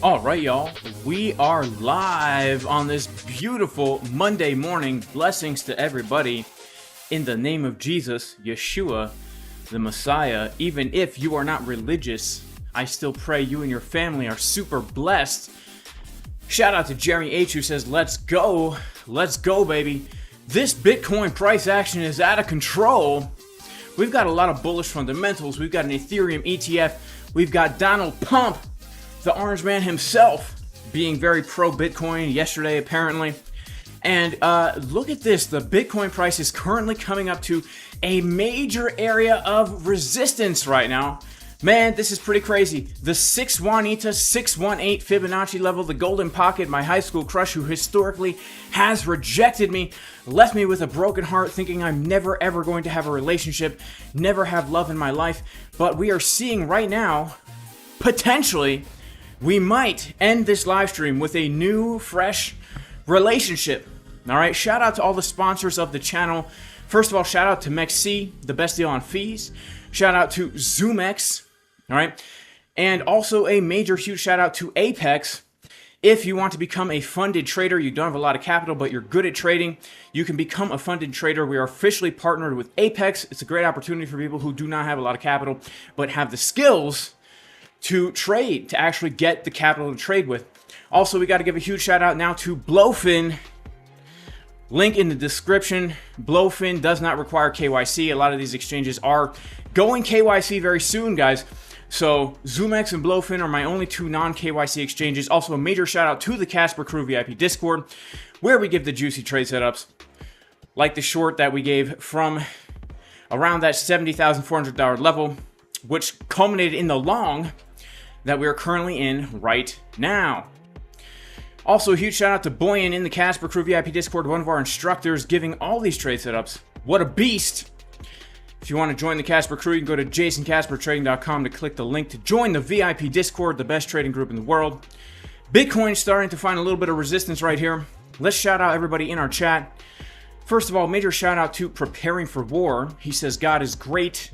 All right, y'all, we are live on this beautiful Monday morning. Blessings to everybody in the name of Jesus, Yeshua, the Messiah. Even if you are not religious, I still pray you and your family are super blessed. Shout out to Jeremy H, who says, let's go, baby. This Bitcoin price action is out of control. We've got a lot of bullish fundamentals. We've got an Ethereum ETF. We've got Donald Pump, the orange man himself, being very pro-Bitcoin yesterday, apparently. And look at this. The Bitcoin price is currently coming up to a major area of resistance right now. Man, this is pretty crazy. The 618 Fibonacci level, the golden pocket, my high school crush who historically has rejected me, left me with a broken heart thinking I'm never ever going to have a relationship, never have love in my life. But we are seeing right now, potentially, we might end this live stream with a new, fresh relationship. All right, shout out to all the sponsors of the channel. First of all, shout out to MEXC, the best deal on fees. Shout out to ZOOMEX, all right? And also a major, huge shout out to Apex. If you want to become a funded trader, you don't have a lot of capital, but you're good at trading, you can become a funded trader. We are officially partnered with Apex. It's a great opportunity for people who do not have a lot of capital, but have the skills to trade, to actually get the capital to trade with. Also, we got to give a huge shout out now to BLOFIN. Link in the description. BLOFIN does not require KYC. A lot of these exchanges are going KYC very soon, guys. So ZOOMEX and BLOFIN are my only two non-KYC exchanges. Also, a major shout out to the Casper Crew VIP Discord, where we give the juicy trade setups, like the short that we gave from around that $70,400 level, which culminated in the long that we are currently in right now. Also, a huge shout out to Boyan in the Casper Crew VIP Discord, one of our instructors, giving all these trade setups. What a beast! If you want to join the Casper Crew, you can go to jasoncaspertrading.com to click the link to join the VIP Discord, the best trading group in the world. Bitcoin starting to find a little bit of resistance right here. Let's shout out everybody in our chat. First of all, major shout out to Preparing for War. He says, God is great.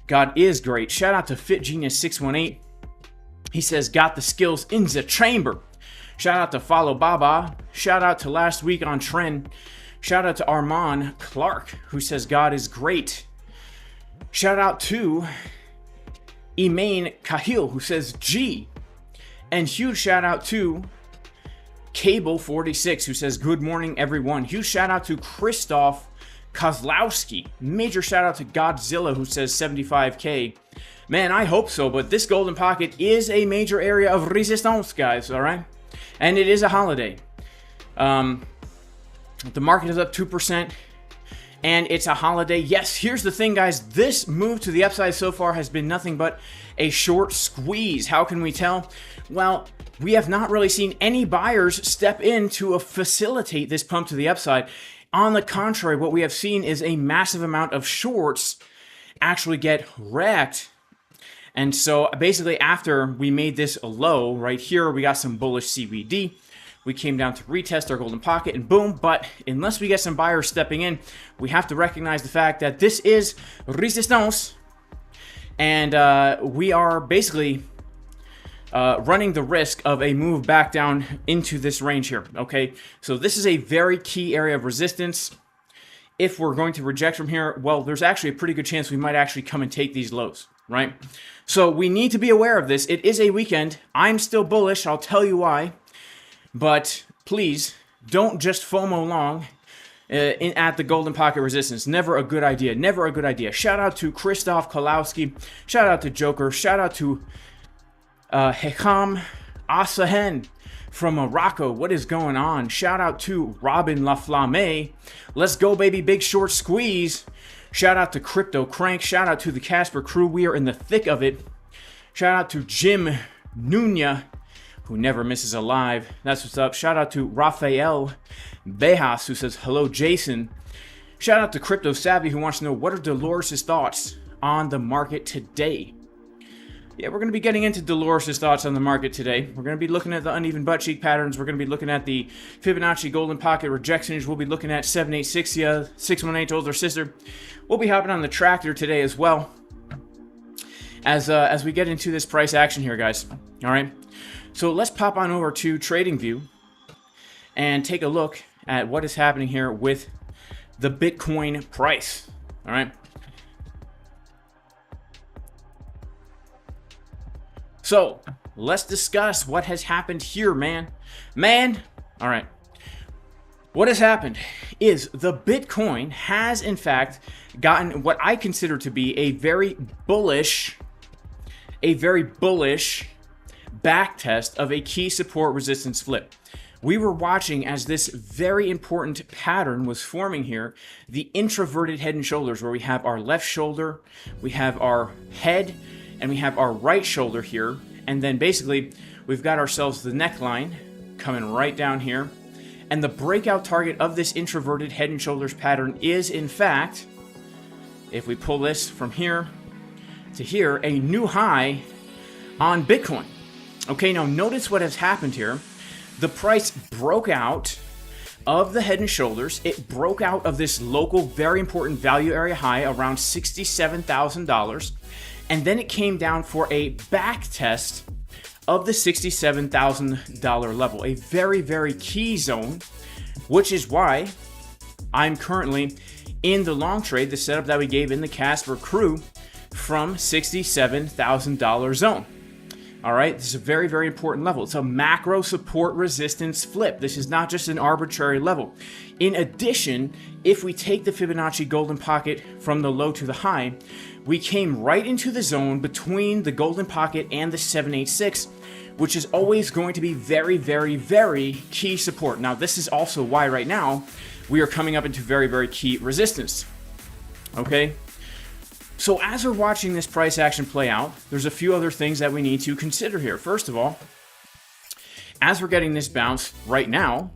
God is great. Shout out to FitGenius618. He says, got the skills in the chamber. Shout out to Follow Baba. Shout out to Last Week on Trend. Shout out to Armand Clark, who says, God is great. Shout out to Emain Kahil, who says, G. And huge shout out to Cable46, who says, good morning, everyone. Huge shout out to Christoph Kozlowski. Major shout out to Godzilla, who says 75K. Man, I hope so, but this golden pocket is a major area of resistance, guys, all right? And it is a holiday. The market is up 2%, and it's a holiday. Yes, here's the thing, guys. This move to the upside so far has been nothing but a short squeeze. How can we tell? Well, we have not really seen any buyers step in to facilitate this pump to the upside. On the contrary, what we have seen is a massive amount of shorts actually get wrecked. And so basically after we made this a low right here, we got some bullish CBD. We came down to retest our golden pocket and boom. But unless we get some buyers stepping in, we have to recognize the fact that this is resistance. And we are basically running the risk of a move back down into this range here, okay? So this is a very key area of resistance. If we're going to reject from here, well, there's actually a pretty good chance we might actually come and take these lows, right? So we need to be aware of this. It is a weekend. I'm still bullish. I'll tell you why. But please, don't just FOMO long at the golden pocket resistance. Never a good idea. Never a good idea. Shout out to Christoph Kolowski. Shout out to Joker. Shout out to Hekam Asahen from Morocco. What is going on? Shout out to Robin Laflamme. Let's go, baby. Big short squeeze. Shout out to Crypto Crank. Shout out to the Casper Crew. We are in the thick of it. Shout out to Jim Nunya, who never misses a live. That's what's up. Shout out to Rafael Bejas, who says, hello, Jason. Shout out to Crypto Savvy, who wants to know, what are Dolores' thoughts on the market today? Yeah, we're going to be getting into Dolores' thoughts on the market today. We're going to be looking at the uneven butt cheek patterns. We're going to be looking at the Fibonacci golden pocket rejections. We'll be looking at 7860, 618 older sister. We'll be hopping on the tractor today as well as we get into this price action here, guys. All right. So let's pop on over to TradingView and take a look at what is happening here with the Bitcoin price. All right. So let's discuss what has happened here, man. All right. What has happened is the Bitcoin has in fact gotten what I consider to be a very bullish back test of a key support resistance flip. We were watching as this very important pattern was forming here, the introverted head and shoulders, where we have our left shoulder, we have our head, and we have our right shoulder here. And then basically we've got ourselves the neckline coming right down here. And the breakout target of this introverted head and shoulders pattern is, in fact, if we pull this from here to here, a new high on Bitcoin. Okay, now notice what has happened here. The price broke out of the head and shoulders. It broke out of this local, very important value area high around $67,000. And then it came down for a back test of the $67,000 level, a very, very key zone, which is why I'm currently in the long trade, the setup that we gave in the Casper crew from $67,000 zone. All right, this is a very, very important level. It's a macro support resistance flip. This is not just an arbitrary level. In addition, if we take the Fibonacci golden pocket from the low to the high, we came right into the zone between the golden pocket and the 786, which is always going to be very, very, very key support. Now, this is also why right now we are coming up into very, very key resistance. Okay? So as we're watching this price action play out, there's a few other things that we need to consider here. First of all, as we're getting this bounce right now,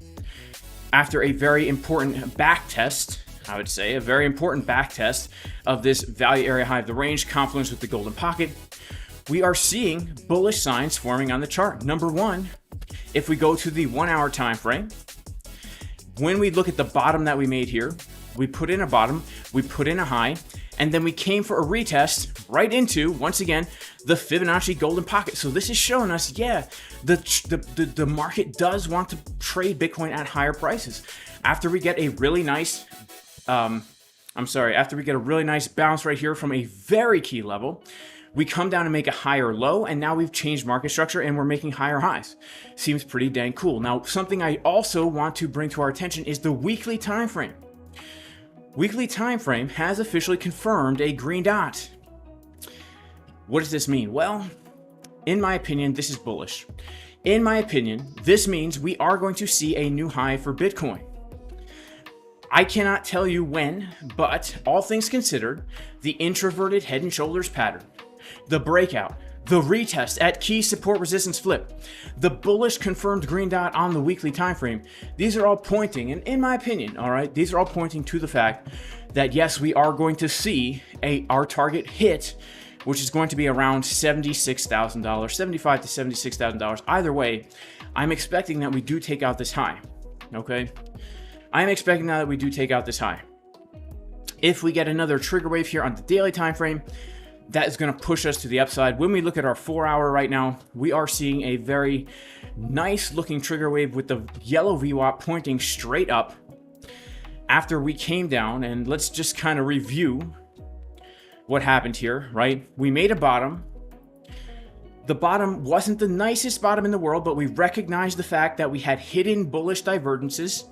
after a very important back test, I would say, a very important back test of this value area high of the range, confluence with the golden pocket, we are seeing bullish signs forming on the chart. Number one, if we go to the 1 hour time frame, when we look at the bottom that we made here, we put in a bottom, we put in a high, and then we came for a retest right into, once again, the Fibonacci golden pocket. So this is showing us, yeah, the market does want to trade Bitcoin at higher prices. After we get a really nice, after we get a really nice bounce right here from a very key level, we come down and make a higher low, and now we've changed market structure and we're making higher highs. Seems pretty dang cool. Now, something I also want to bring to our attention is the weekly time frame. Weekly time frame has officially confirmed a green dot. What does this mean? Well, in my opinion, this is bullish. In my opinion, this means we are going to see a new high for Bitcoin. I cannot tell you when, but all things considered, the introverted head and shoulders pattern, the breakout, the retest at key support resistance flip, the bullish confirmed green dot on the weekly time frame, these are all pointing, and in my opinion, all right, these are all pointing to the fact that yes, we are going to see our target hit, which is going to be around $76,000, $75,000 to $76,000. Either way, I'm expecting that we do take out this high. Okay, I'm expecting now that we do take out this high. If we get another trigger wave here on the daily time frame, that is going to push us to the upside. When we look at our 4 hour right now, we are seeing a very nice looking trigger wave with the yellow VWAP pointing straight up after we came down. And let's just kind of review what happened here, right? We made a bottom. The bottom wasn't the nicest bottom in the world, but we recognized the fact that we had hidden bullish divergences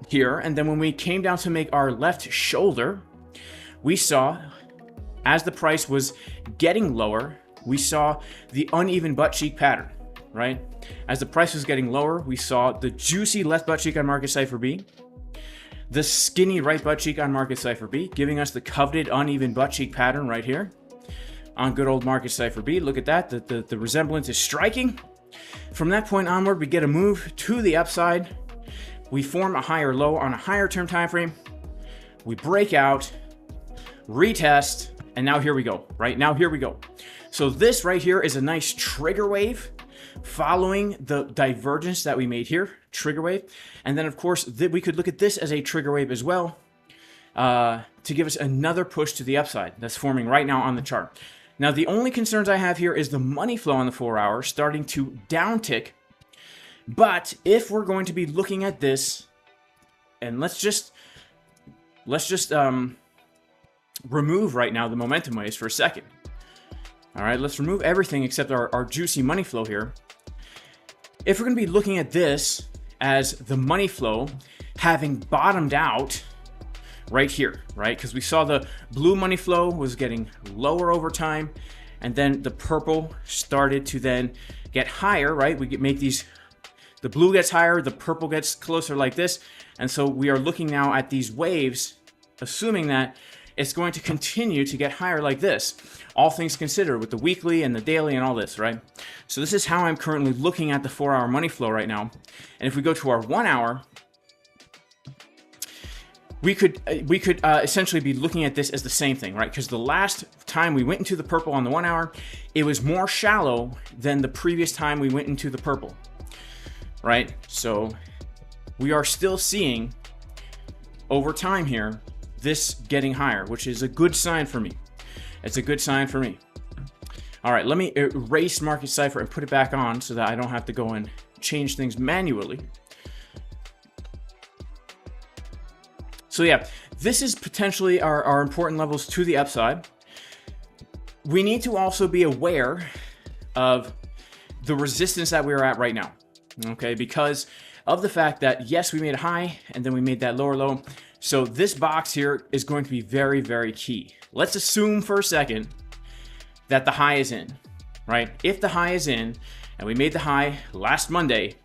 here. And then when we came down to make our left shoulder, we saw, as the price was getting lower, we saw the uneven butt cheek pattern, right? As the price was getting lower, we saw the juicy left butt cheek on market Cipher B, the skinny right butt cheek on market Cipher B, giving us the coveted uneven butt cheek pattern right here on good old market Cipher B. Look at that, the resemblance is striking. From that point onward, we get a move to the upside. We form a higher low on a higher term time frame. We break out, retest, and now here we go, right? Now here we go. So this right here is a nice trigger wave following the divergence that we made here, trigger wave. And then of course, we could look at this as a trigger wave as well to give us another push to the upside that's forming right now on the chart. Now, the only concerns I have here is the money flow on the 4 hour starting to downtick. But if we're going to be looking at this, and let's just remove right now the momentum waves for a second. All right, let's remove everything except our juicy money flow here. If we're going to be looking at this as the money flow having bottomed out right here, right? Because we saw the blue money flow was getting lower over time, and then the purple started to then get higher, right? We make these, the blue gets higher, the purple gets closer like this, and so we are looking now at these waves, assuming that it's going to continue to get higher like this, all things considered, with the weekly and the daily and all this, right? So this is how I'm currently looking at the 4 hour money flow right now. And if we go to our 1 hour, we could essentially be looking at this as the same thing, right? Because the last time we went into the purple on the 1 hour, it was more shallow than the previous time we went into the purple, right? So we are still seeing over time here this getting higher, which is a good sign for me. It's a good sign for me. All right, let me erase Market Cipher and put it back on so that I don't have to go and change things manually. So yeah, this is potentially our important levels to the upside. We need to also be aware of the resistance that we're at right now, okay? Because of the fact that, yes, we made a high and then we made that lower low. So this box here is going to be very, very key. Let's assume for a second that the high is in, right? If the high is in and we made the high last Monday,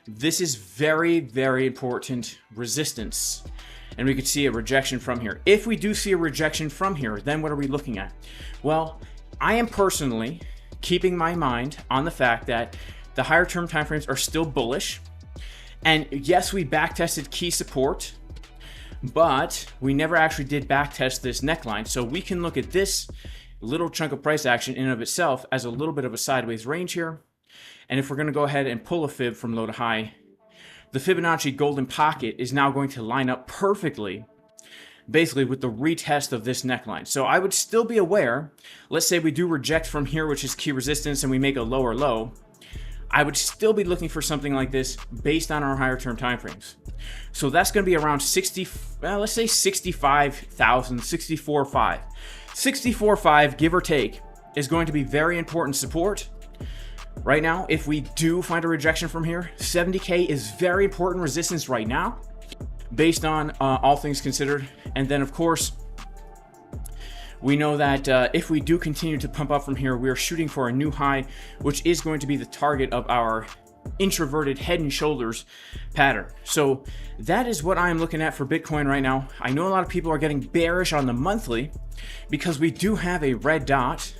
this is very, very important resistance. And we could see a rejection from here. If we do see a rejection from here, then what are we looking at? Well, I am personally keeping my mind on the fact that the higher term timeframes are still bullish. And yes, we backtested key support, but we never actually did backtest this neckline. So we can look at this little chunk of price action in and of itself as a little bit of a sideways range here. And if we're going to go ahead and pull a fib from low to high, the Fibonacci golden pocket is now going to line up perfectly, basically with the retest of this neckline. So I would still be aware, let's say we do reject from here, which is key resistance, and we make a lower low. I would still be looking for something like this based on our higher term timeframes. So that's going to be around 60, well, let's say 65,000, 64.5. 64.5, give or take, is going to be very important support. Right now, if we do find a rejection from here, 70K is very important resistance right now, based on all things considered. And then, of course, we know that if we do continue to pump up from here, we are shooting for a new high, which is going to be the target of our introverted head and shoulders pattern. So that is what I'm looking at for Bitcoin right now. I know a lot of people are getting bearish on the monthly because we do have a red dot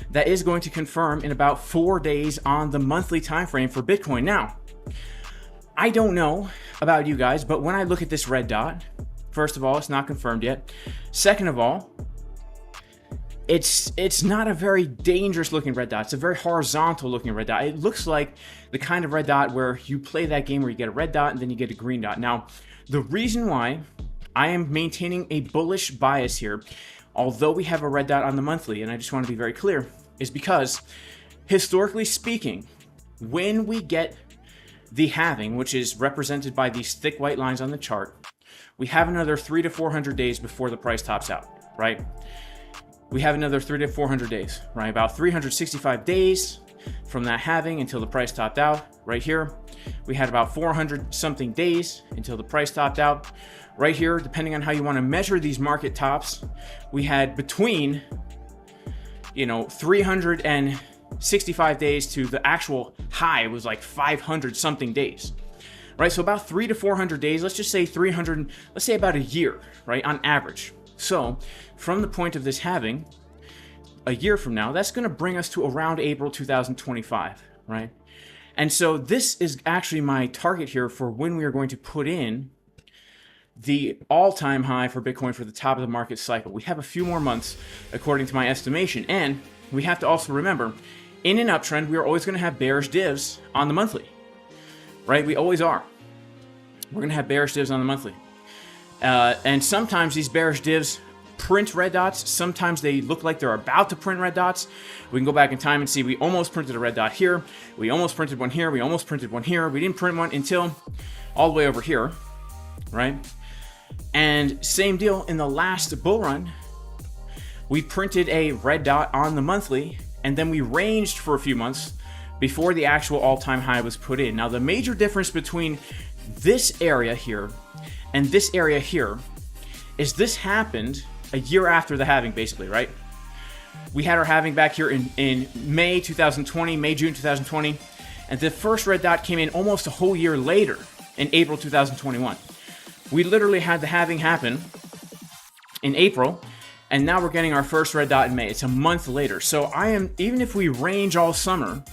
that is going to confirm in about 4 days on the monthly time frame for Bitcoin. Now, I don't know about you guys, but when I look at this red dot, first of all, it's not confirmed yet. Second of all, it's not a very dangerous looking red dot. It's a very horizontal looking red dot. It looks like the kind of red dot where you play that game where you get a red dot and then you get a green dot. Now, the reason why I am maintaining a bullish bias here, although we have a red dot on the monthly, and I just want to be very clear, is because historically speaking, when we get the halving, which is represented by these thick white lines on the chart, we have another 300 to 400 days before the price tops out, right? We have another 300 to 400 days, right? About 365 days from that halving until the price topped out. Right here, we had about 400 something days until the price topped out. Right here, depending on how you want to measure these market tops, we had between 365 days to the actual high was like 500 something days, right? So about 300 to 400 days, let's just say 300, let's say about a year, right? On average. So from the point of this halving, a year from now, that's going to bring us to around April 2025, right? And so this is actually my target here for when we are going to put in the all-time high for Bitcoin for the top of the market cycle. We have a few more months, according to my estimation. And we have to also remember, in an uptrend, we are always going to have bearish divs on the monthly, right? We always are. We're going to have bearish divs on the monthly. And sometimes these bearish divs print red dots. Sometimes they look like they're about to print red dots. We can go back in time and see we almost printed a red dot here. We almost printed one here. We almost printed one here. We didn't print one until all the way over here, right? And same deal in the last bull run. We printed a red dot on the monthly, and then we ranged for a few months before the actual all-time high was put in. Now, the major difference between this area here and this area here is this happened a year after the halving, basically, right? We had our halving back here in May 2020, May, June 2020, and the first red dot came in almost a whole year later in April 2021. We literally had the halving happen in April, and now we're getting our first red dot in May. It's a month later. So even if we range all summer,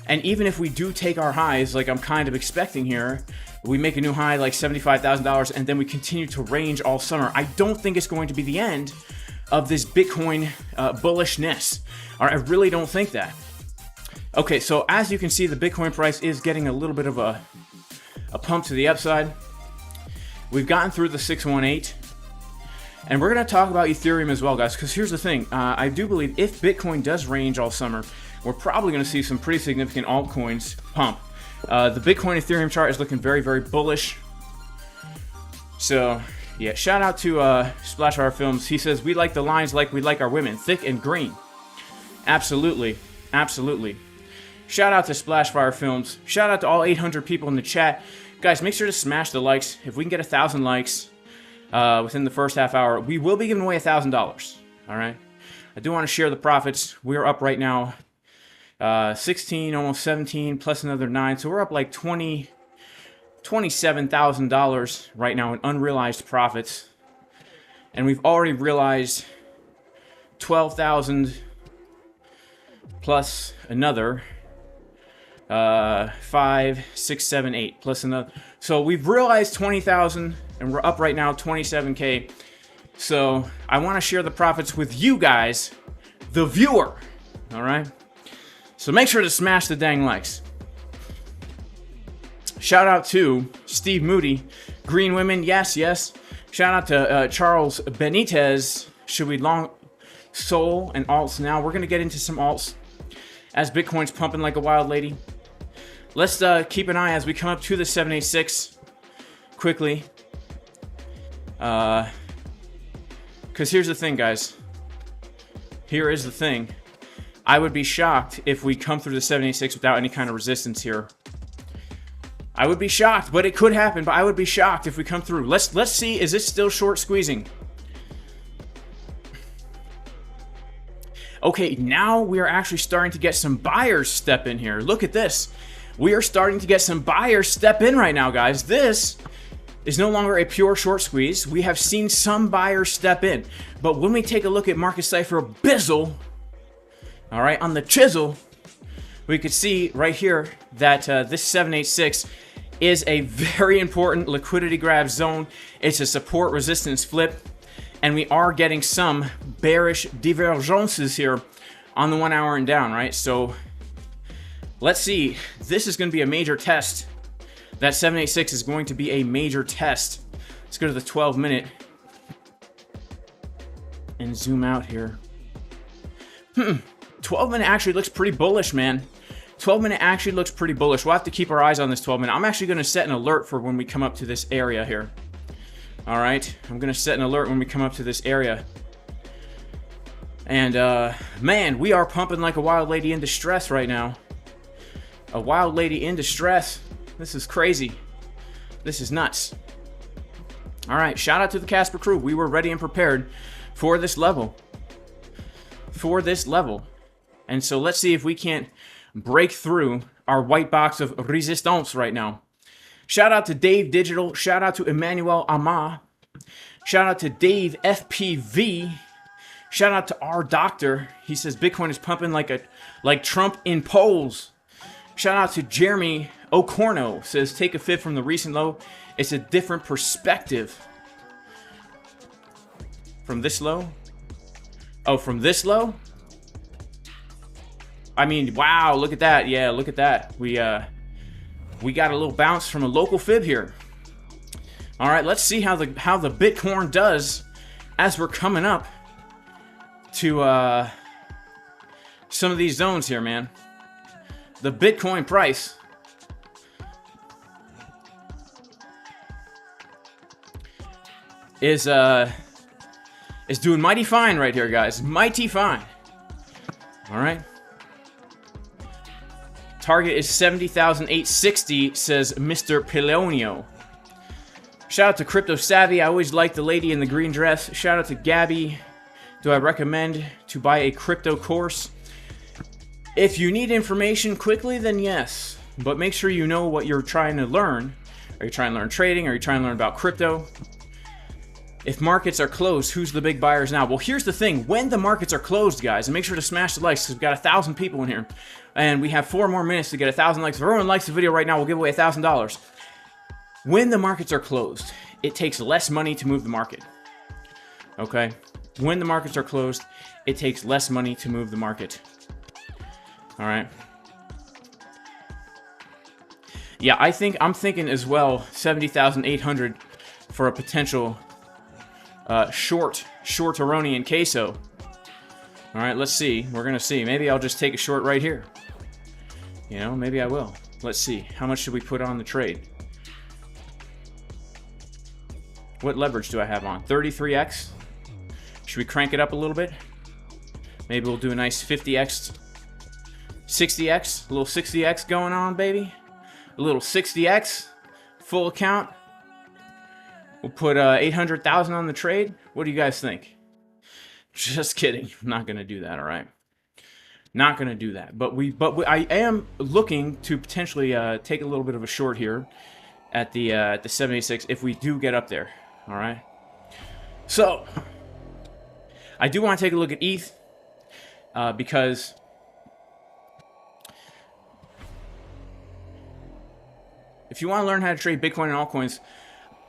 and even if we do take our highs, like I'm kind of expecting here, we make a new high like $75,000, and then we continue to range all summer, I don't think it's going to be the end of this Bitcoin bullishness. All right, I really don't think that. Okay, so as you can see, the Bitcoin price is getting a little bit of a pump to the upside. We've gotten through the 618. And we're going to talk about Ethereum as well, guys, because here's the thing. I do believe if Bitcoin does range all summer, we're probably going to see some pretty significant altcoins pump. The Bitcoin Ethereum chart is looking very, very bullish. So, yeah, shout out to Splashfire Films. He says, we like the lines like we like our women, thick and green. Absolutely. Absolutely. Shout out to Splashfire Films. Shout out to all 800 people in the chat. Guys, make sure to smash the likes. If we can get 1,000 likes within the first half hour, we will be giving away $1,000. All right. I do want to share the profits. We're up right now 16, almost 17, plus another 9. So we're up like $27,000 right now in unrealized profits. And we've already realized 12,000 plus another 5, 6, 7, 8 plus another. So we've realized 20,000 and we're up right now 27K. So I want to share the profits with you guys, the viewer. All right. So make sure to smash the dang likes. Shout out to Steve Moody, Green Women, yes, yes. Shout out to Charles Benitez. Should we long Sol and alts now? We're gonna get into some alts as Bitcoin's pumping like a wild lady. Let's keep an eye as we come up to the 786 quickly. Because here's the thing, guys. Here is the thing. I would be shocked if we come through the 786 without any kind of resistance here. I would be shocked, but it could happen. But I would be shocked if we come through. Let's see. Is this still short squeezing? Okay, now we are actually starting to get some buyers step in here. Look at this. We are starting to get some buyers step in right now, guys. This is no longer a pure short squeeze. We have seen some buyers step in. But when we take a look at Market Cipher Bizzle, all right, on the chisel, we could see right here that this 786 is a very important liquidity grab zone. It's a support resistance flip. And we are getting some bearish divergences here on the 1 hour and down, right? So let's see. This is going to be a major test. That 786 is going to be a major test. Let's go to the 12-minute and zoom out here. 12-minute actually looks pretty bullish, man. 12-minute actually looks pretty bullish. We'll have to keep our eyes on this 12-minute. I'm actually going to set an alert for when we come up to this area here. All right, I'm going to set an alert when we come up to this area. And, man, we are pumping like a wild lady in distress right now. A wild lady in distress. This is crazy. This is nuts. All right, shout out to the Casper crew. We were ready and prepared for this level. For this level. And so let's see if we can't break through our white box of resistance right now. Shout out to Dave Digital. Shout out to Emmanuel Ama. Shout out to Dave FPV. Shout out to our doctor. He says Bitcoin is pumping like Trump in polls. Shout out to Jeremy Ocorno. Says take a fib from the recent low. It's a different perspective. From this low? Oh, from this low? I mean, wow, look at that. Yeah, look at that. We got a little bounce from a local fib here. All right, let's see how the Bitcoin does as we're coming up to some of these zones here, man, the Bitcoin price is doing mighty fine right here, guys. Mighty fine. All right. Target is 70,860, says Mr. Pilonio. Shout out to Crypto Savvy. I always like the lady in the green dress. Shout out to Gabby. Do I recommend to buy a crypto course? If you need information quickly, then yes. But make sure you know what you're trying to learn. Are you trying to learn trading? Are you trying to learn about crypto? If markets are closed, who's the big buyers now? Well, here's the thing. When the markets are closed, guys, and make sure to smash the likes, because we've got 1,000 people in here, and we have 4 more minutes to get 1,000 likes. If everyone likes the video right now, we'll give away $1,000. When the markets are closed, it takes less money to move the market. Okay? When the markets are closed, it takes less money to move the market. All right? Yeah, I'm thinking as well 70,800 for a potential short Aronian queso. All right, let's see. We're gonna see. Maybe I'll just take a short right here. You know, maybe I will. Let's see. How much should we put on the trade? What leverage do I have on? 33x. Should we crank it up a little bit? Maybe we'll do a nice 50x, 60x, a little 60x going on, baby. A little 60x, full account. We'll put 800,000 on the trade. What do you guys think? Just kidding. I'm not gonna do that. All right. Not gonna do that. But I am looking to potentially take a little bit of a short here at the 76 if we do get up there. All right. So I do want to take a look at ETH because if you want to learn how to trade Bitcoin and altcoins,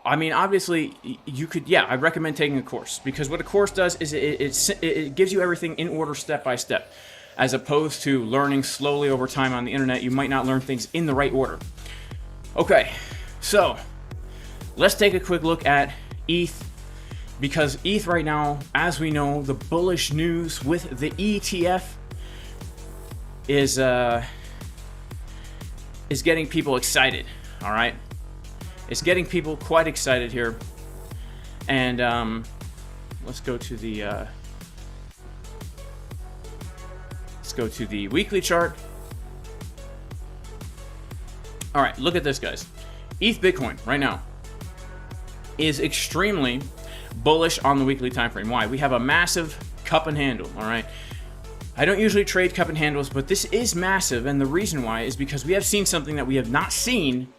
I mean, obviously, you could, yeah, I recommend taking a course, because what a course does is it gives you everything in order step by step, as opposed to learning slowly over time on the internet. You might not learn things in the right order. Okay, so let's take a quick look at ETH, because ETH right now, as we know, the bullish news with the ETF is getting people excited, all right? It's getting people quite excited here. And let's go to the weekly chart. All right, look at this, guys. ETH Bitcoin right now is extremely bullish on the weekly time frame. Why? We have a massive cup and handle, all right? I don't usually trade cup and handles, but this is massive, and the reason why is because we have seen something that we have not seen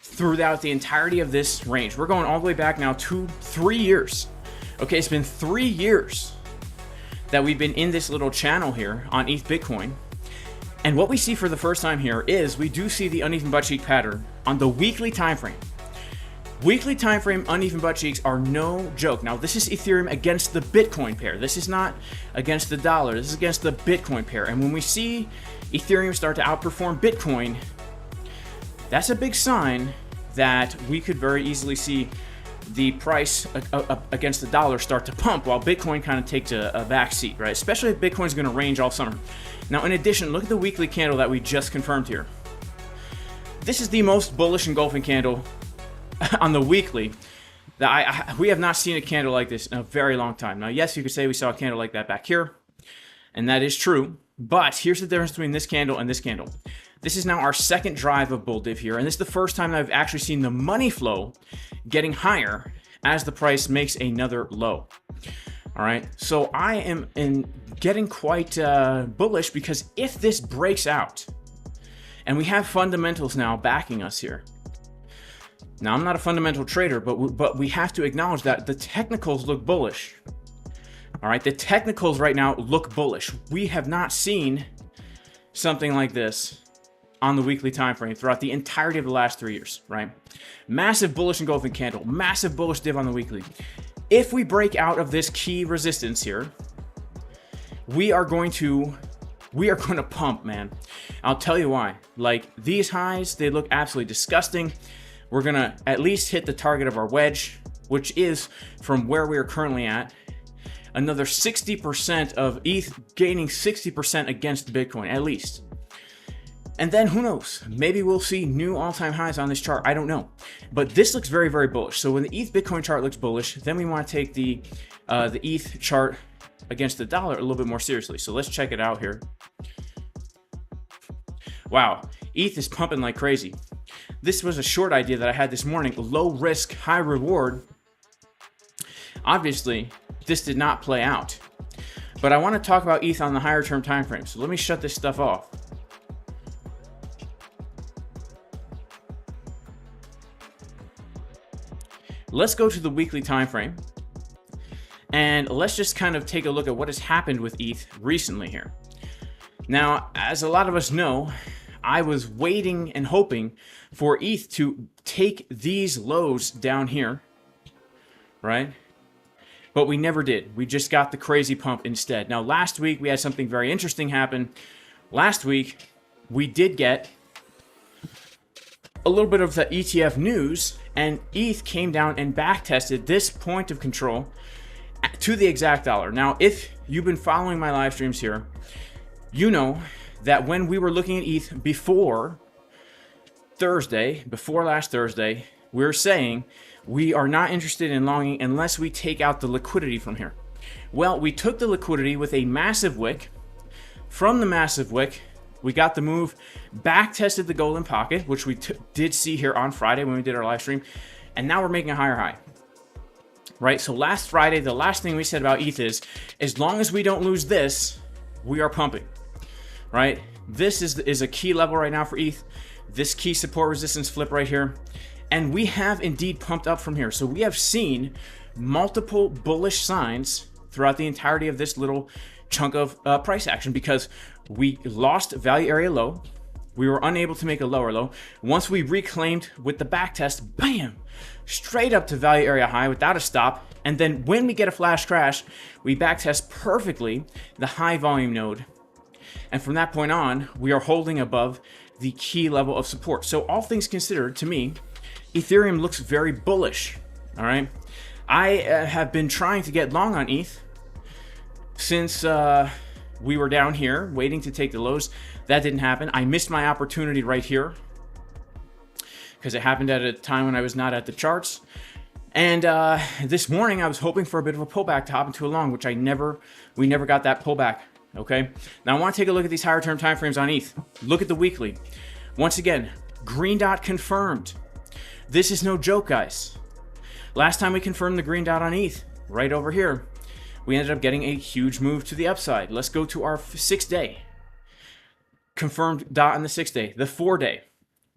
throughout the entirety of this range. We're going all the way back now to 3 years. Okay, it's been 3 years that we've been in this little channel here on ETH Bitcoin. And what we see for the first time here is we do see the uneven butt cheek pattern on the weekly time frame. Weekly time frame uneven butt cheeks are no joke. Now, this is Ethereum against the Bitcoin pair. This is not against the dollar. This is against the Bitcoin pair. And when we see Ethereum start to outperform Bitcoin, that's a big sign that we could very easily see the price against the dollar start to pump while Bitcoin kind of takes a back seat, right? Especially if Bitcoin's going to range all summer. Now, in addition, look at the weekly candle that we just confirmed here. This is the most bullish engulfing candle on the weekly that we have not seen a candle like this in a very long time. Now, yes, you could say we saw a candle like that back here, and that is true. But here's the difference between this candle and this candle. This is now our second drive of bull div here, and this is the first time that I've actually seen the money flow getting higher as the price makes another low. All right, so I am getting quite bullish, because if this breaks out, and we have fundamentals now backing us here. Now, I'm not a fundamental trader, but we have to acknowledge that the technicals look bullish. All right, the technicals right now look bullish. We have not seen something like this on the weekly time frame throughout the entirety of the last 3 years, right? Massive bullish engulfing candle, massive bullish div on the weekly. If we break out of this key resistance here, we are going to pump, man. I'll tell you why. Like, these highs, they look absolutely disgusting. We're gonna at least hit the target of our wedge, which is from where we are currently at, another 60% of ETH gaining 60% against Bitcoin, at least. And then who knows? Maybe we'll see new all-time highs on this chart. I don't know. But this looks very, very bullish. So when the ETH Bitcoin chart looks bullish, then we want to take the ETH chart against the dollar a little bit more seriously. So let's check it out here. Wow, ETH is pumping like crazy. This was a short idea that I had this morning. Low risk, high reward. Obviously, this did not play out. But I want to talk about ETH on the higher term time frame. So let me shut this stuff off. Let's go to the weekly time frame. And let's just kind of take a look at what has happened with ETH recently here. Now, as a lot of us know, I was waiting and hoping for ETH to take these lows down here, right? But we never did. We just got the crazy pump instead. Now, last week, we had something very interesting happen. Last week, we did get a little bit of the ETF news, and ETH came down and backtested this point of control to the exact dollar. Now, if you've been following my live streams here, you know that when we were looking at ETH before last Thursday, we were saying we are not interested in longing unless we take out the liquidity from here. Well, we took the liquidity with a massive wick. From the massive wick, we got the move, back tested the golden pocket, which we did see here on Friday when we did our live stream, and now we're making a higher high. Right, so last Friday, the last thing we said about ETH is, as long as we don't lose this, we are pumping. Right, this is a key level right now for ETH. This key support resistance flip right here, and we have indeed pumped up from here. So we have seen multiple bullish signs throughout the entirety of this little chunk of price action, because we lost value area low. We were unable to make a lower low. Once we reclaimed with the back test, bam, straight up to value area high without a stop. And then when we get a flash crash, we back test perfectly the high volume node. And from that point on, we are holding above the key level of support. So all things considered, to me, Ethereum looks very bullish. All right. I have been trying to get long on ETH since we were down here waiting to take the lows. That didn't happen. I missed my opportunity right here because it happened at a time when I was not at the charts. And this morning I was hoping for a bit of a pullback to hop into a long, which we never got that pullback. Okay. Now I want to take a look at these higher term timeframes on ETH. Look at the weekly. Once again, green dot confirmed. This is no joke, guys. Last time we confirmed the green dot on ETH, right over here, we ended up getting a huge move to the upside. Let's go to our 6-day. Confirmed dot on the 6-day. The 4-day.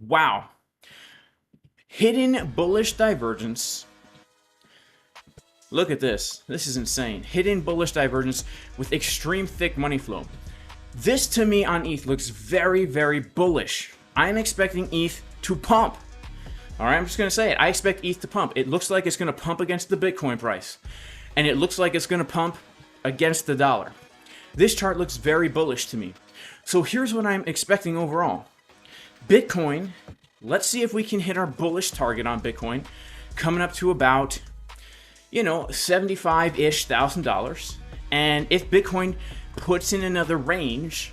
Wow. Hidden bullish divergence. Look at this. This is insane. Hidden bullish divergence with extreme thick money flow. This to me on ETH looks very, very bullish. I'm expecting ETH to pump. All right, I'm just going to say it. I expect ETH to pump. It looks like it's going to pump against the Bitcoin price. And it looks like it's going to pump against the dollar. This chart looks very bullish to me. So here's what I'm expecting overall. Bitcoin, let's see if we can hit our bullish target on Bitcoin, coming up to about, $75-ish thousand. And if Bitcoin puts in another range,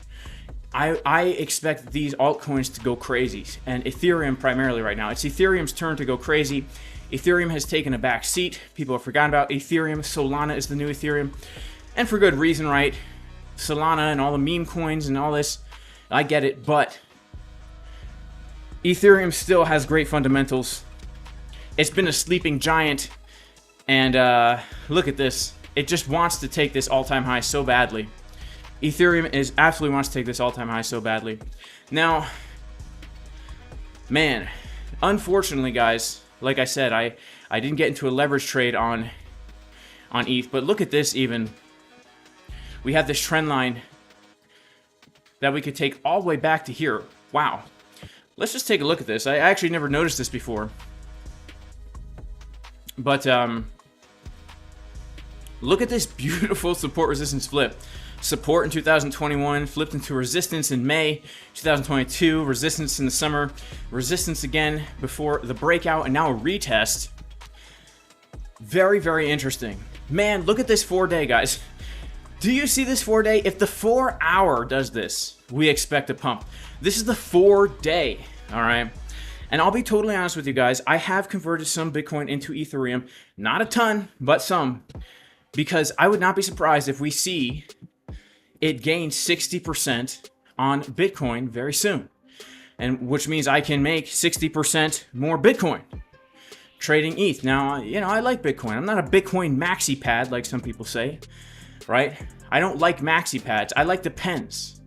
I expect these altcoins to go crazy, and Ethereum primarily right now. It's Ethereum's turn to go crazy. Ethereum has taken a back seat. People have forgotten about Ethereum. Solana is the new Ethereum, and for good reason, right? Solana and all the meme coins and all this, I get it, but Ethereum still has great fundamentals. It's been a sleeping giant, and look at this. It just wants to take this all-time high so badly. Ethereum absolutely wants to take this all-time high so badly. Now, man, unfortunately, guys, like I said, I didn't get into a leverage trade on ETH, but look at this even. We have this trend line that we could take all the way back to here. Wow. Let's just take a look at this. I actually never noticed this before. But look at this beautiful support resistance flip. Support in 2021, flipped into resistance in May 2022, resistance in the summer, resistance again before the breakout, and now a retest. Very, very interesting. Man, look at this 4-day, guys. Do you see this 4-day? If the 4-hour does this, we expect a pump. This is the 4-day, all right? And I'll be totally honest with you guys. I have converted some Bitcoin into Ethereum. Not a ton, but some. Because I would not be surprised if we see it gain 60% on Bitcoin very soon. And which means I can make 60% more Bitcoin trading ETH. Now, you know, I like Bitcoin. I'm not a Bitcoin maxi pad like some people say, right? I don't like maxi pads. I like the pens.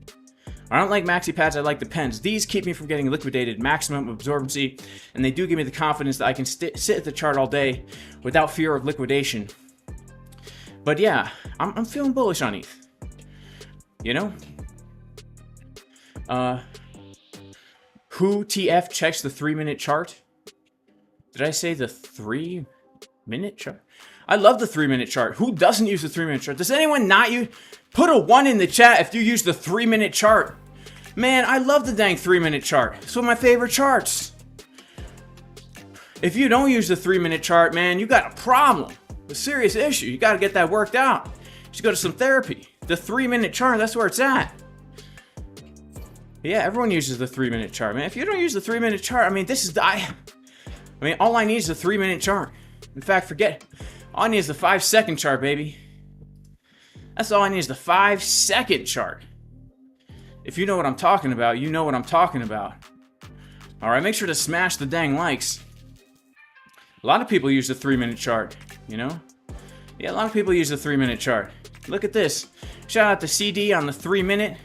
I don't like maxi pads, I like the pens. These keep me from getting liquidated, maximum absorbency, and they do give me the confidence that I can sit at the chart all day without fear of liquidation. But yeah, I'm feeling bullish on ETH. You know? Who TF checks the 3-minute chart? Did I say the 3-minute chart? I love the 3-minute chart. Who doesn't use the 3-minute chart? Does anyone not use? Put a 1 in the chat if you use the 3-minute chart. Man, I love the dang 3-minute chart. It's one of my favorite charts. If you don't use the 3-minute chart, man, you got a problem. A serious issue. You got to get that worked out. You should go to some therapy. The 3-minute chart, that's where it's at. Yeah, everyone uses the 3-minute chart, man. If you don't use the 3-minute chart, I mean, this is the... I mean, all I need is the 3-minute chart. In fact, forget it. All I need is the 5-second chart, baby. That's all I need is the 5-second chart. If you know what I'm talking about, you know what I'm talking about. Alright, make sure to smash the dang likes. A lot of people use the 3-minute chart, you know? Yeah, a lot of people use the 3-minute chart. Look at this. Shout out to CD on the 3-minute.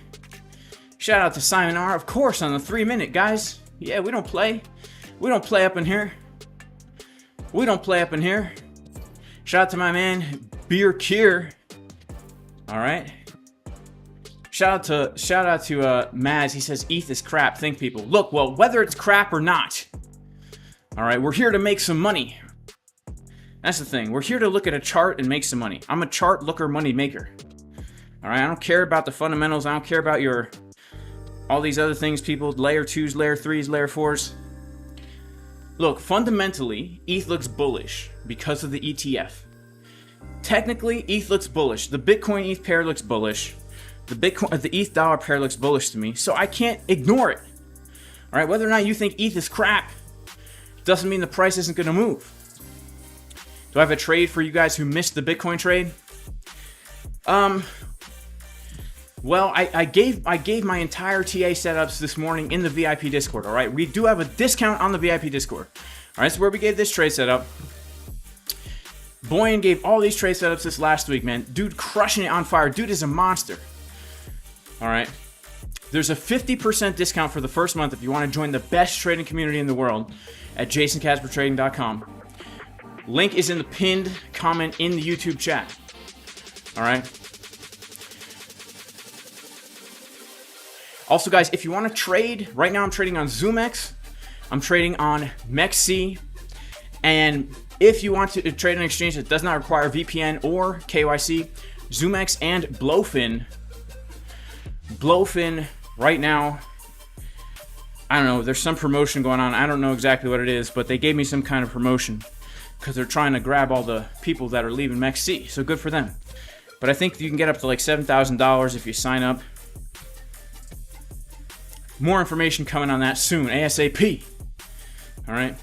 Shout out to Simon R, of course, on the 3-minute, guys. Yeah, we don't play. We don't play up in here. We don't play up in here. Shout out to my man, Beer Kier. Alright. Shout out to Maz. He says ETH is crap. Think people. Look, well, whether it's crap or not, all right, we're here to make some money. That's the thing. We're here to look at a chart and make some money. I'm a chart looker, money maker. All right, I don't care about the fundamentals. I don't care about all these other things, people. Layer 2s, layer 3s, layer 4s. Look, fundamentally, ETH looks bullish because of the ETF. Technically, ETH looks bullish. The Bitcoin ETH pair looks bullish. The ETH dollar pair looks bullish to me, so I can't ignore it. All right, whether or not you think ETH is crap doesn't mean the price isn't going to move. Do I have a trade for you guys who missed the Bitcoin trade? Well, I gave my entire TA setups this morning in the VIP Discord. All right, we do have a discount on the VIP Discord. All right, so where we gave this trade setup. Boyan gave all these trade setups this last week, man. Dude, crushing it on fire. Dude is a monster. All right. There's a 50% discount for the first month if you want to join the best trading community in the world at jasoncaspertrading.com. Link is in the pinned comment in the YouTube chat. All right. Also, guys, if you want to trade, right now I'm trading on ZOOMEX. I'm trading on MEXC. And if you want to trade an exchange that does not require VPN or KYC, ZOOMEX and BLOFIN. BLOFIN right now, I don't know, there's some promotion going on. I don't know exactly what it is, but they gave me some kind of promotion because they're trying to grab all the people that are leaving MEXC, so good for them. But I think you can get up to like $7,000 if you sign up. More information coming on that soon, ASAP. All right.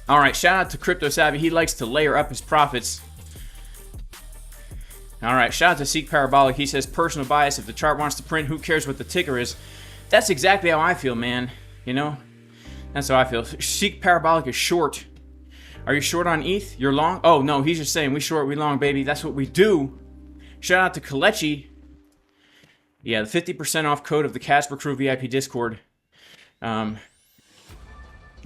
All right, shout out to Crypto Savvy. He likes to layer up his profits. All right, shout out to Seek Parabolic. He says personal bias. If the chart wants to print, who cares what the ticker is? That's exactly how I feel, man. You know, that's how I feel. Seek Parabolic is short. Are you short on ETH? You're long? Oh no, he's just saying we short, we long, baby. That's what we do. Shout out to Kalechi. Yeah, the 50% off code of the Casper Crew VIP Discord.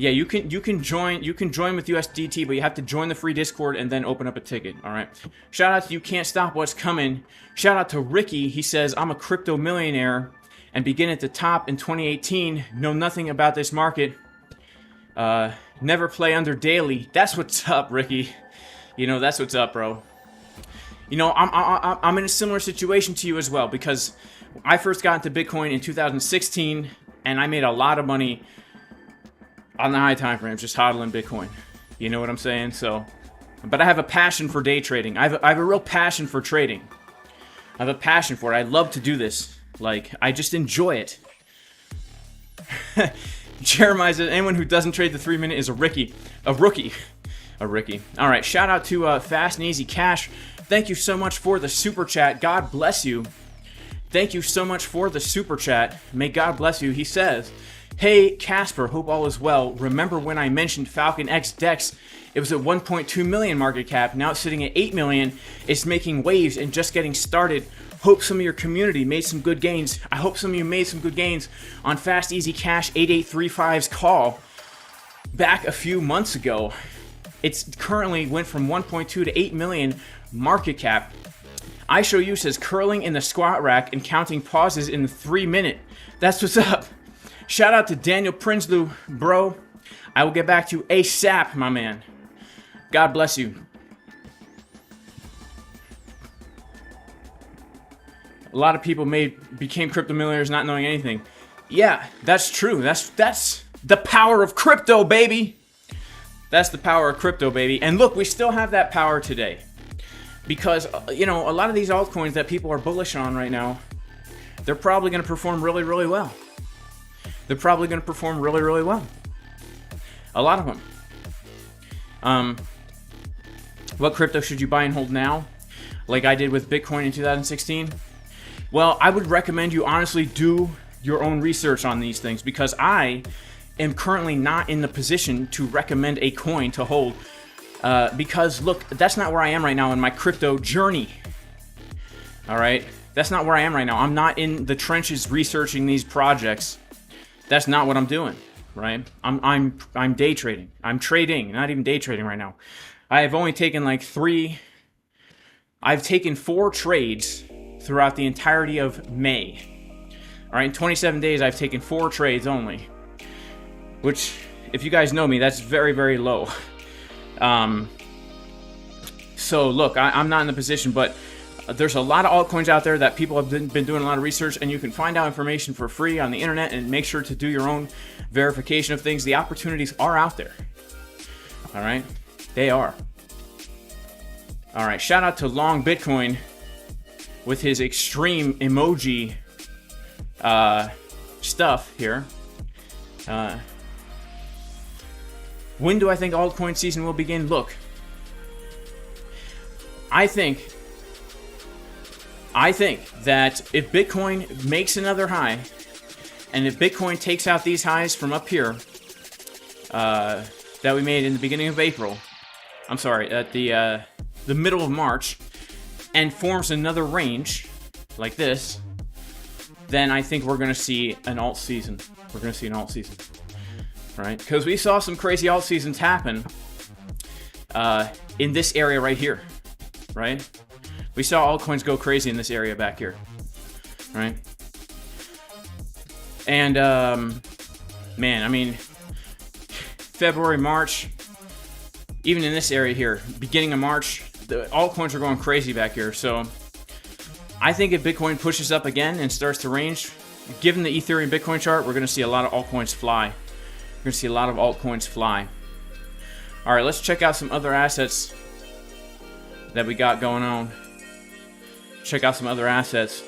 Yeah, you can join with USDT, but you have to join the free Discord and then open up a ticket. All right. Shout out to You Can't Stop What's Coming. Shout out to Ricky. He says, I'm a crypto millionaire and begin at the top in 2018. Know nothing about this market. Never play under daily. That's what's up, Ricky. You know, that's what's up, bro. You know, I'm in a similar situation to you as well because I first got into Bitcoin in 2016. And I made a lot of money on the high time frames just hodling Bitcoin. You know what I'm saying? So, but I have a passion for day trading. I have a real passion for trading. I have a passion for it. I love to do this. Like, I just enjoy it. Jeremiah says, anyone who doesn't trade the 3-minute is a rookie. A rookie. All right, shout out to Fast and Easy Cash. Thank you so much for the super chat. God bless you. Thank you so much for the super chat. May God bless you. He says, hey, Casper, hope all is well. Remember when I mentioned Falcon X DEX? It was at 1.2 million market cap. Now it's sitting at 8 million. It's making waves and just getting started. Hope some of your community made some good gains. I hope some of you made some good gains on Fast Easy Cash 8835's call back a few months ago. It's currently went from 1.2 to 8 million market cap. I Show You says curling in the squat rack and counting pauses in the 3-minute. That's what's up. Shout out to Daniel Prinsloo, bro. I will get back to you ASAP, my man. God bless you. A lot of people became crypto millionaires not knowing anything. Yeah, that's true. That's the power of crypto, baby. That's the power of crypto, baby. And look, we still have that power today. Because, you know, a lot of these altcoins that people are bullish on right now, they're probably going to perform really, really well. They're probably going to perform really, really well. A lot of them. What crypto should you buy and hold now? Like I did with Bitcoin in 2016? Well, I would recommend you honestly do your own research on these things, because I am currently not in the position to recommend a coin to hold. Because look, that's not where I am right now in my crypto journey. All right, that's not where I am right now. I'm not in the trenches researching these projects. That's not what I'm doing, right? I'm day trading. I'm trading, not even day trading right now. I have only taken I've taken 4 trades throughout the entirety of May. All right, in 27 days, I've taken 4 trades only, which, if you guys know me, that's very, very low. So look, I'm not in the position, but there's a lot of altcoins out there that people have been doing a lot of research, and you can find out information for free on the internet, and make sure to do your own verification of things. The opportunities are out there. All right, they are. All right, shout out to Long Bitcoin with his extreme emoji stuff here. When do I think altcoin season will begin? Look, I think that if Bitcoin makes another high, and if Bitcoin takes out these highs from up here that we made in the beginning of April, I'm sorry, at the middle of March, and forms another range like this, then I think we're going to see an alt season. We're going to see an alt season. Right? Because we saw some crazy alt seasons happen in this area right here. Right? We saw altcoins go crazy in this area back here. Right? And, man, I mean, February, March, even in this area here, beginning of March, the altcoins are going crazy back here. So I think if Bitcoin pushes up again and starts to range, given the Ethereum Bitcoin chart, we're going to see a lot of altcoins fly. We're going to see a lot of altcoins fly. All right, let's check out some other assets that we got going on. Check out some other assets.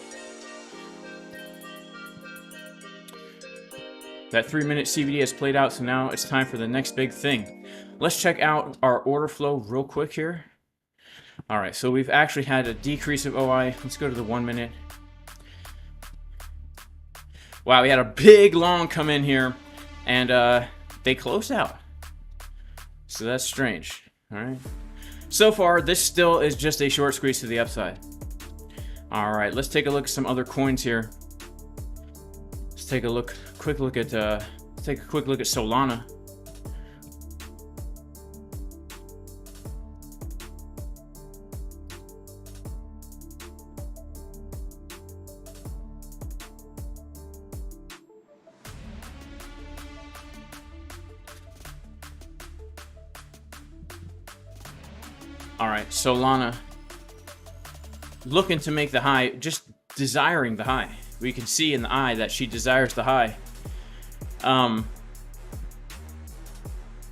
That 3-minute CBD has played out, so now it's time for the next big thing. Let's check out our order flow real quick here. All right, so we've actually had a decrease of OI. Let's go to the 1 minute. Wow, we had a big long come in here, and they closed out. So that's strange. All right. So far, this still is just a short squeeze to the upside. All right, let's take a look at some other coins here. Let's take a quick look at Solana. All right, Solana looking to make the high, just desiring the high. We can see in the eye that she desires the high. Yeah,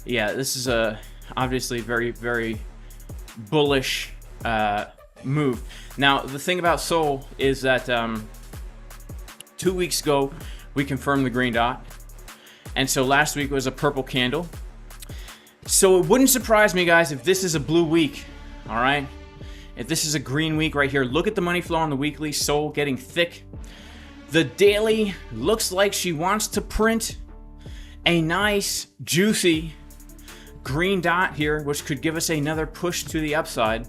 this is a obviously very, very bullish move. Now, the thing about Sol is that 2 weeks ago we confirmed the green dot, and so last week was a purple candle. So it wouldn't surprise me, guys, if this is a blue week. All right, if this is a green week right here. Look at the money flow on the weekly. Sol getting thick. The daily looks like she wants to print a nice juicy green dot here, which could give us another push to the upside.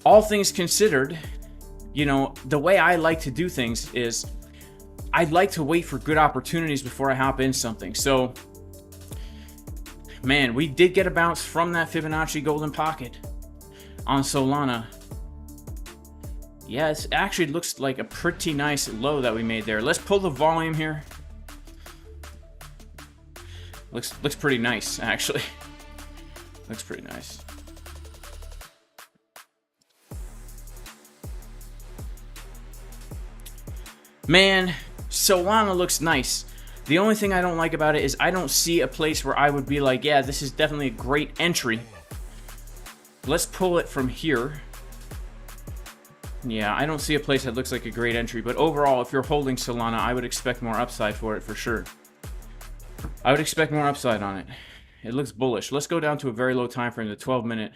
All things considered, you know, the way I like to do things is I'd like to wait for good opportunities before I hop in something. So, man, we did get a bounce from that Fibonacci golden pocket on Solana. Yeah, it actually looks like a pretty nice low that we made there. Let's pull the volume here. Looks pretty nice, actually. Looks pretty nice. Man, Solana looks nice. The only thing I don't like about it is I don't see a place where I would be like, yeah, this is definitely a great entry. Let's pull it from here. Yeah, I don't see a place that looks like a great entry, but overall, if you're holding Solana, I would expect more upside for it for sure. I would expect more upside on it. It looks bullish. Let's go down to a very low time frame, the 12-minute.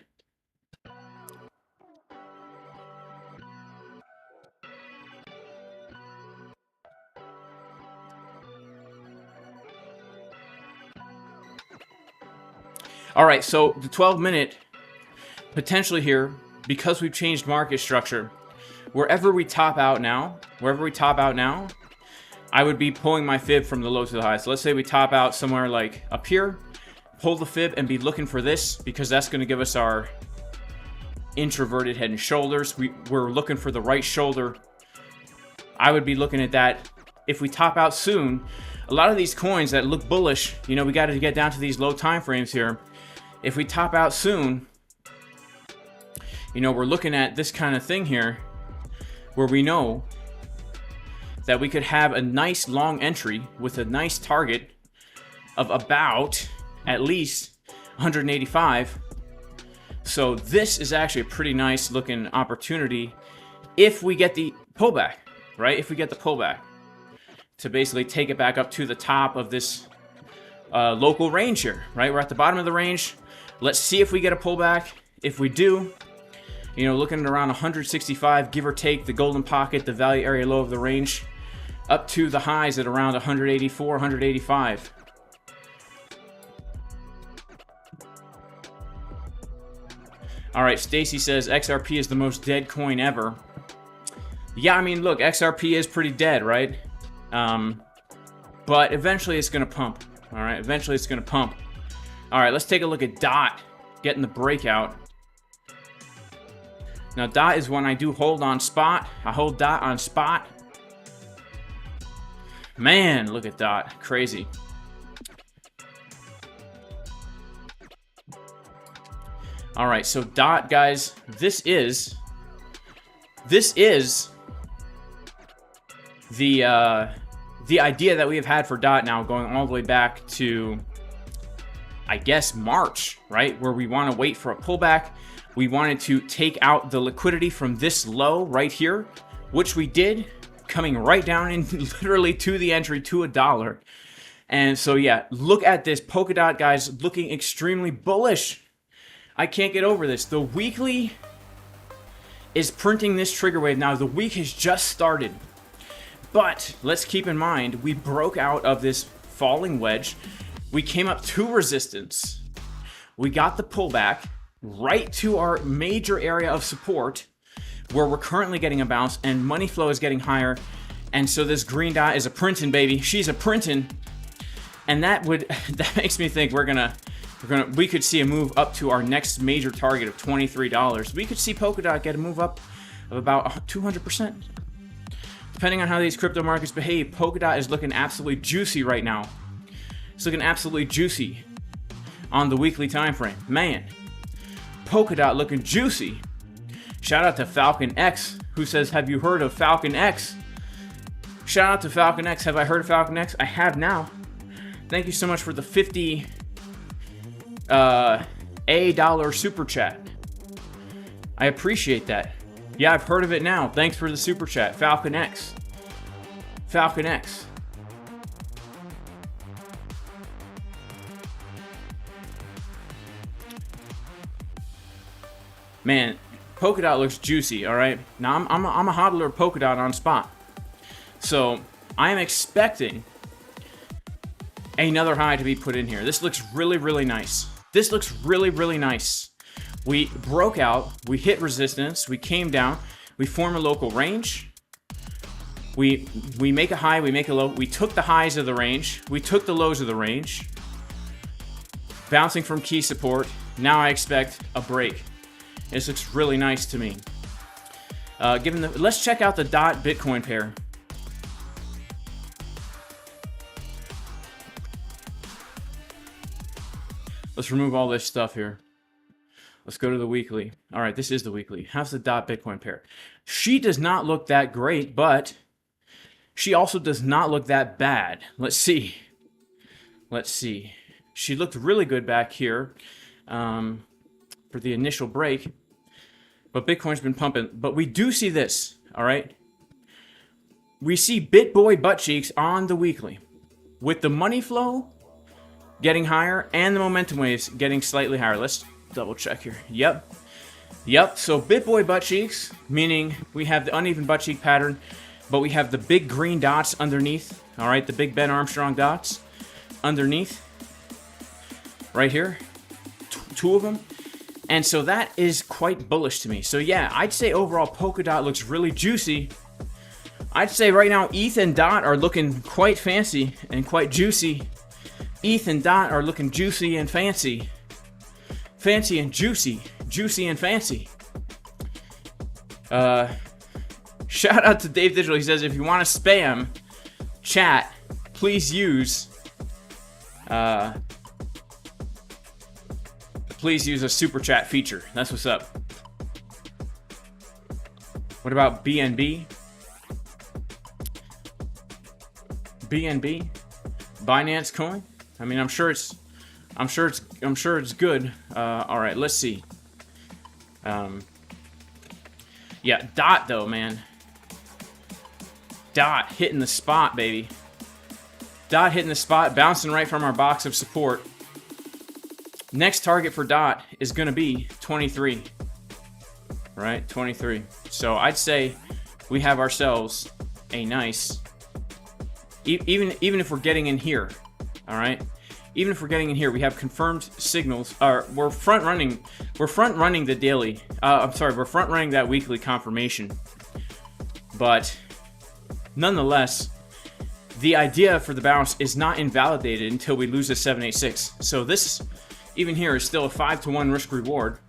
All right, so the 12-minute, potentially here, because we've changed market structure, wherever we top out now, I would be pulling my fib from the low to the high. So let's say we top out somewhere like up here, pull the fib and be looking for this, because that's going to give us our introverted head and shoulders. We're looking for the right shoulder. I would be looking at that. If we top out soon, a lot of these coins that look bullish, you know, we got to get down to these low time frames here. If we top out soon, you know, we're looking at this kind of thing here, where we know that we could have a nice long entry with a nice target of about at least 185. So this is actually a pretty nice looking opportunity if we get the pullback, right? If we get the pullback to basically take it back up to the top of this local range here, right? We're at the bottom of the range. Let's see if we get a pullback. If we do, you know, looking at around 165, give or take the golden pocket, the value area low of the range, up to the highs at around 184, 185. All right, Stacy says XRP is the most dead coin ever. Yeah, I mean, look, XRP is pretty dead, right? But eventually it's going to pump. All right, eventually it's going to pump. All right, let's take a look at DOT getting the breakout. Now, DOT is when I do hold on spot. I hold DOT on spot. Man, look at DOT. Crazy. All right, so DOT, guys, this is the idea that we have had for DOT now, going all the way back to, I guess, March, right? Where we want to wait for a pullback. We wanted to take out the liquidity from this low right here, which we did, coming right down in literally to the entry to $1. And so, yeah, look at this. Polkadot, guys, looking extremely bullish. I can't get over this. The weekly is printing this trigger wave. Now, the week has just started. But let's keep in mind, we broke out of this falling wedge. We came up to resistance. We got the pullback right to our major area of support, where we're currently getting a bounce and money flow is getting higher. And so this green dot is a printing, baby. She's a printing. And that makes me think we could see a move up to our next major target of $23. We could see Polkadot get a move up of about 200%. Depending on how these crypto markets behave, Polkadot is looking absolutely juicy right now. It's looking absolutely juicy on the weekly time frame. Man, Polkadot looking juicy. Shout out to Falcon X, who says, have you heard of Falcon X? Shout out to Falcon X. Have I heard of Falcon X? I have now. Thank you so much for the $50 super chat. I appreciate that. Yeah, I've heard of it now. Thanks for the super chat. Falcon X. Falcon X. Man, Polkadot looks juicy, all right? Now, I'm a hodler of Polkadot on spot. So, I am expecting another high to be put in here. This looks really, really nice. This looks really, really nice. We broke out. We hit resistance. We came down. We form a local range. We make a high. We make a low. We took the highs of the range. We took the lows of the range. Bouncing from key support. Now I expect a break. This looks really nice to me. Let's check out the DOT Bitcoin pair. Let's remove all this stuff here. Let's go to the weekly. All right, this is the weekly. How's the DOT Bitcoin pair? She does not look that great, but she also does not look that bad. Let's see. Let's see. She looked really good back here for the initial break. But Bitcoin's been pumping. But we do see this, all right? We see BitBoy butt cheeks on the weekly. With the money flow getting higher and the momentum waves getting slightly higher. Let's double check here. Yep. So BitBoy butt cheeks, meaning we have the uneven butt cheek pattern, but we have the big green dots underneath, all right? The big Ben Armstrong dots underneath. Right here. Two of them. And so that is quite bullish to me. So yeah, I'd say overall Polkadot looks really juicy. I'd say right now ETH and DOT are looking quite fancy and quite juicy. ETH and DOT are looking juicy and fancy. Fancy and juicy. Juicy and fancy. Shout out to Dave Digital. He says if you want to spam chat, please use a super chat feature. That's what's up. What about BNB? BNB? Binance Coin? I mean, I'm sure it's good. All right, let's see. Yeah, DOT though, man. DOT hitting the spot, baby. DOT hitting the spot, bouncing right from our box of support. Next target for DOT is going to be 23. Right? 23. So I'd say we have ourselves a nice... Even if we're getting in here, all right? Even if we're getting in here, we have confirmed signals. We're front running the daily. We're front running that weekly confirmation. But nonetheless, the idea for the bounce is not invalidated until we lose a 786. So this... Even here is still a 5-to-1 risk reward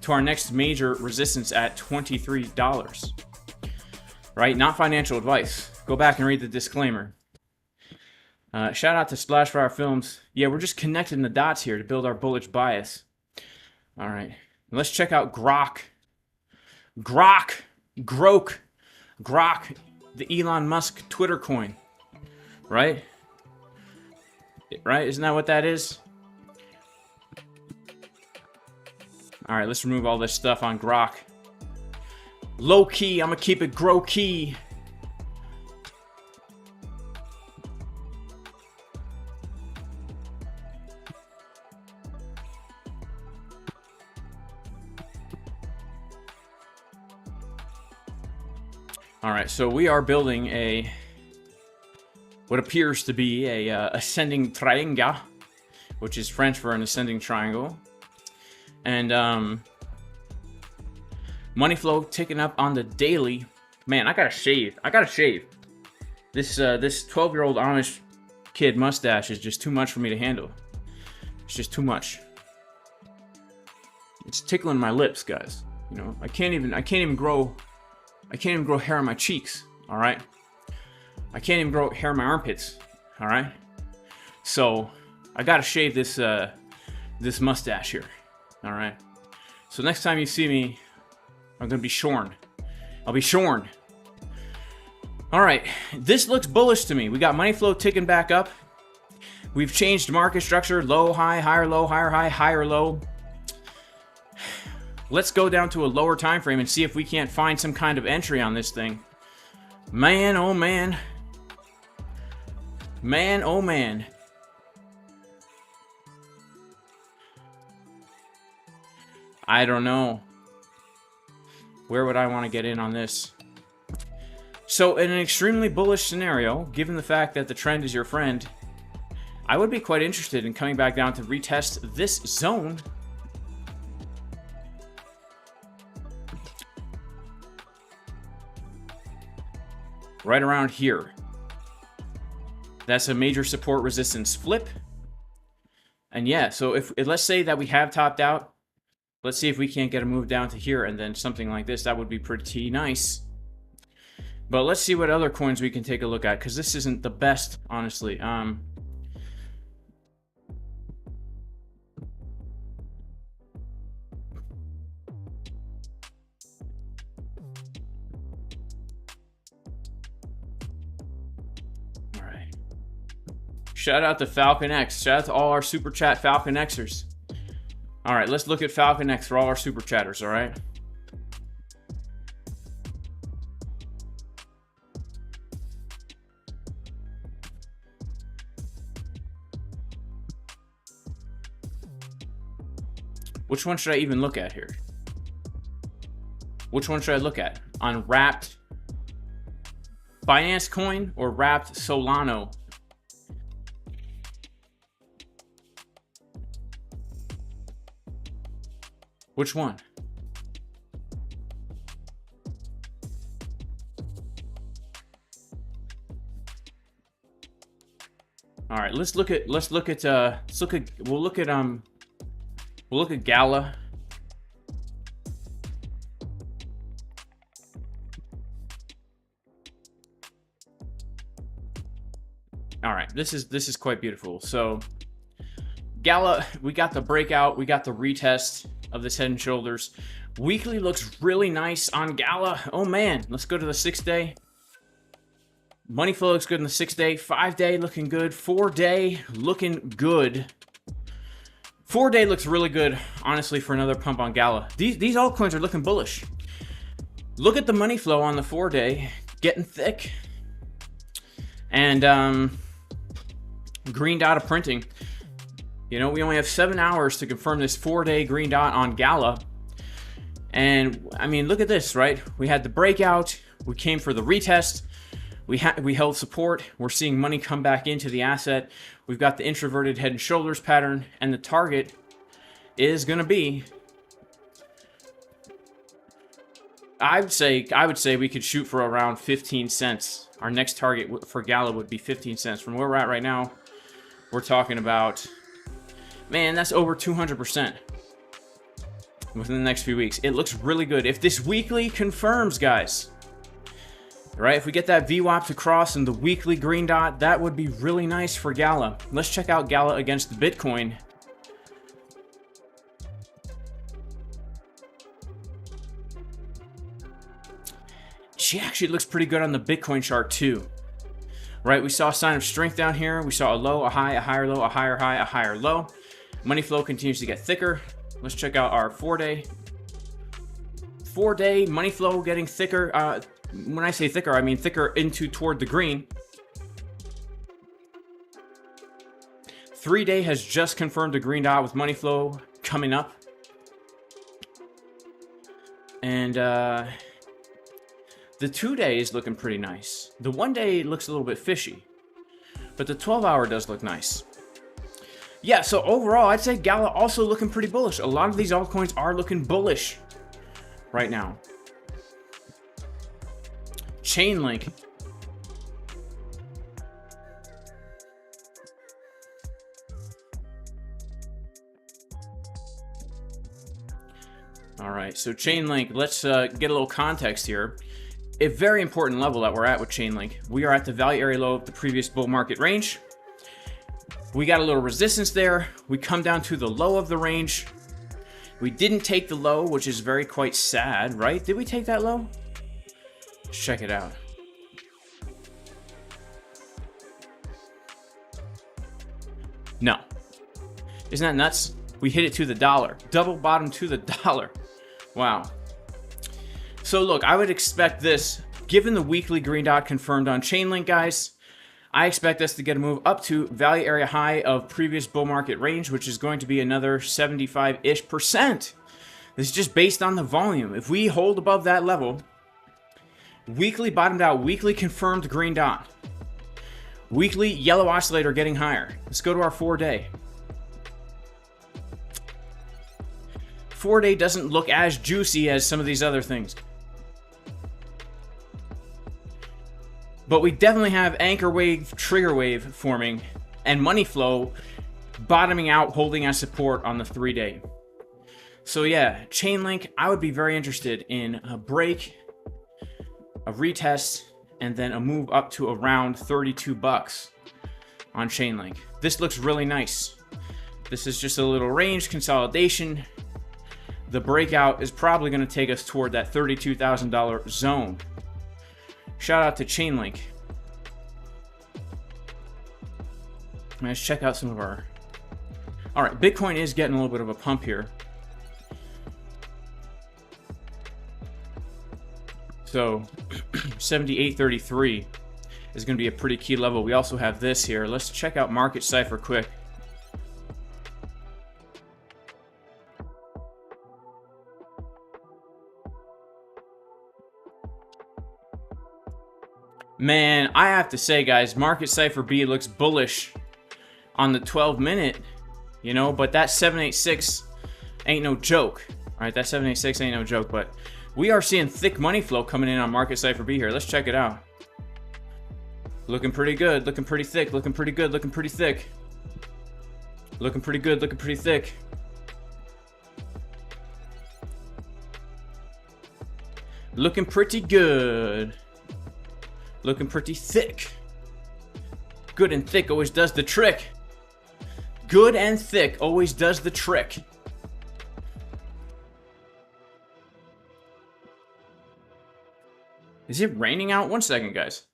to our next major resistance at $23. Right? Not financial advice. Go back and read the disclaimer. Shout out to Splashfire Films. Yeah, we're just connecting the dots here to build our bullish bias. All right. Let's check out Grok. Grok, the Elon Musk Twitter coin. Right? Right? Isn't that what that is? All right, let's remove all this stuff on Grok. Low key, I'm gonna keep it grow key. All right, so we are building what appears to be a ascending triangle, which is French for an ascending triangle. And money flow ticking up on the daily. Man, I gotta shave. This 12-year-old Amish kid mustache is just too much for me to handle. It's just too much. It's tickling my lips, guys. You know, I can't even grow hair on my cheeks. All right. I can't even grow hair on my armpits. All right. So I gotta shave this mustache here. All right. So next time you see me, I'm gonna be shorn. I'll be shorn. All right, this looks bullish to me. We got money flow ticking back up. We've changed market structure, low, high, higher, low, higher, high, higher, low. Let's go down to a lower time frame and see if we can't find some kind of entry on this thing. Man, oh man. Man, oh man. I don't know. Where would I want to get in on this? So in an extremely bullish scenario, given the fact that the trend is your friend, I would be quite interested in coming back down to retest this zone. Right around here. That's a major support resistance flip. And yeah, so if let's say that we have topped out, let's see if we can't get a move down to here and then something like this. That would be pretty nice. But let's see what other coins we can take a look at, because this isn't the best, honestly. Shout out to Falcon X. Shout out to all our super chat Falcon Xers. All right, let's look at Falcon X for all our super chatters, all right? Which one should I even look at here? Which one should I look at? On wrapped Binance coin or wrapped Solana? Which one? All right, we'll look at Gala. All right, this is quite beautiful. So Gala, we got the breakout, we got the retest of this head and shoulders. Weekly looks really nice on Gala. Oh man, let's go to the 6 day. Money flow looks good in the 6 day. 5 day looking good. 4 day looking good. 4 day looks really good, honestly, for another pump on Gala. These altcoins are looking bullish. Look at the money flow on the 4 day, getting thick. And green dot of printing. You know, we only have 7 hours to confirm this 4 day green dot on Gala. And I mean, look at this, right? We had the breakout. We came for the retest. We held support. We're seeing money come back into the asset. We've got the introverted head and shoulders pattern, and the target is going to be, I would say we could shoot for around 15 cents. Our next target for Gala would be 15 cents. From where we're at right now, we're talking about, man, that's over 200% within the next few weeks. It looks really good. If this weekly confirms, guys, right? If we get that VWAP to cross and the weekly green dot, that would be really nice for Gala. Let's check out Gala against the Bitcoin. She actually looks pretty good on the Bitcoin chart too. Right? We saw a sign of strength down here. We saw a low, a high, a higher low, a higher high, a higher low. Money flow continues to get thicker. Let's check out our 4 day. 4 day money flow getting thicker. When I say thicker, I mean thicker toward the green. 3 day has just confirmed a green dot with money flow coming up. And the 2 day is looking pretty nice. The 1 day looks a little bit fishy, but the 12-hour does look nice. Yeah, so overall, I'd say Gala also looking pretty bullish. A lot of these altcoins are looking bullish right now. Chainlink. All right, so Chainlink, let's get a little context here. A very important level that we're at with Chainlink. We are at the value area low of the previous bull market range. We got a little resistance there. We come down to the low of the range. We didn't take the low, which is quite sad, right? Did we take that low? Let's check it out. No. Isn't that nuts? We hit it to the dollar. Double bottom to the dollar. Wow. So look, I would expect this, given the weekly green dot confirmed on Chainlink, guys, I expect us to get a move up to value area high of previous bull market range, which is going to be another 75-ish%. This is just based on the volume. If we hold above that level, weekly bottomed out, weekly confirmed green dot, weekly yellow oscillator getting higher. Let's go to our 4-day. 4-day doesn't look as juicy as some of these other things. But we definitely have anchor wave, trigger wave forming, and money flow bottoming out, holding as support on the 3-day. So yeah, Chainlink, I would be very interested in a break, a retest, and then a move up to around 32 bucks on Chainlink. This looks really nice. This is just a little range consolidation. The breakout is probably going to take us toward that $32,000 zone. Shout out to Chainlink. Let's check out some of our... Alright, Bitcoin is getting a little bit of a pump here. So, 78.33 is going to be a pretty key level. We also have this here. Let's check out Market Cipher quick. Man, I have to say, guys, Market Cipher B looks bullish on the 12-minute, you know, but that 786 ain't no joke. All right, that 786 ain't no joke, but we are seeing thick money flow coming in on Market Cipher B here. Let's check it out. Looking pretty good, looking pretty thick, looking pretty good, looking pretty thick. Looking pretty good, looking pretty thick. Looking pretty good. Looking pretty thick. Good and thick always does the trick. Good and thick always does the trick. Is it raining out? 1 second, guys.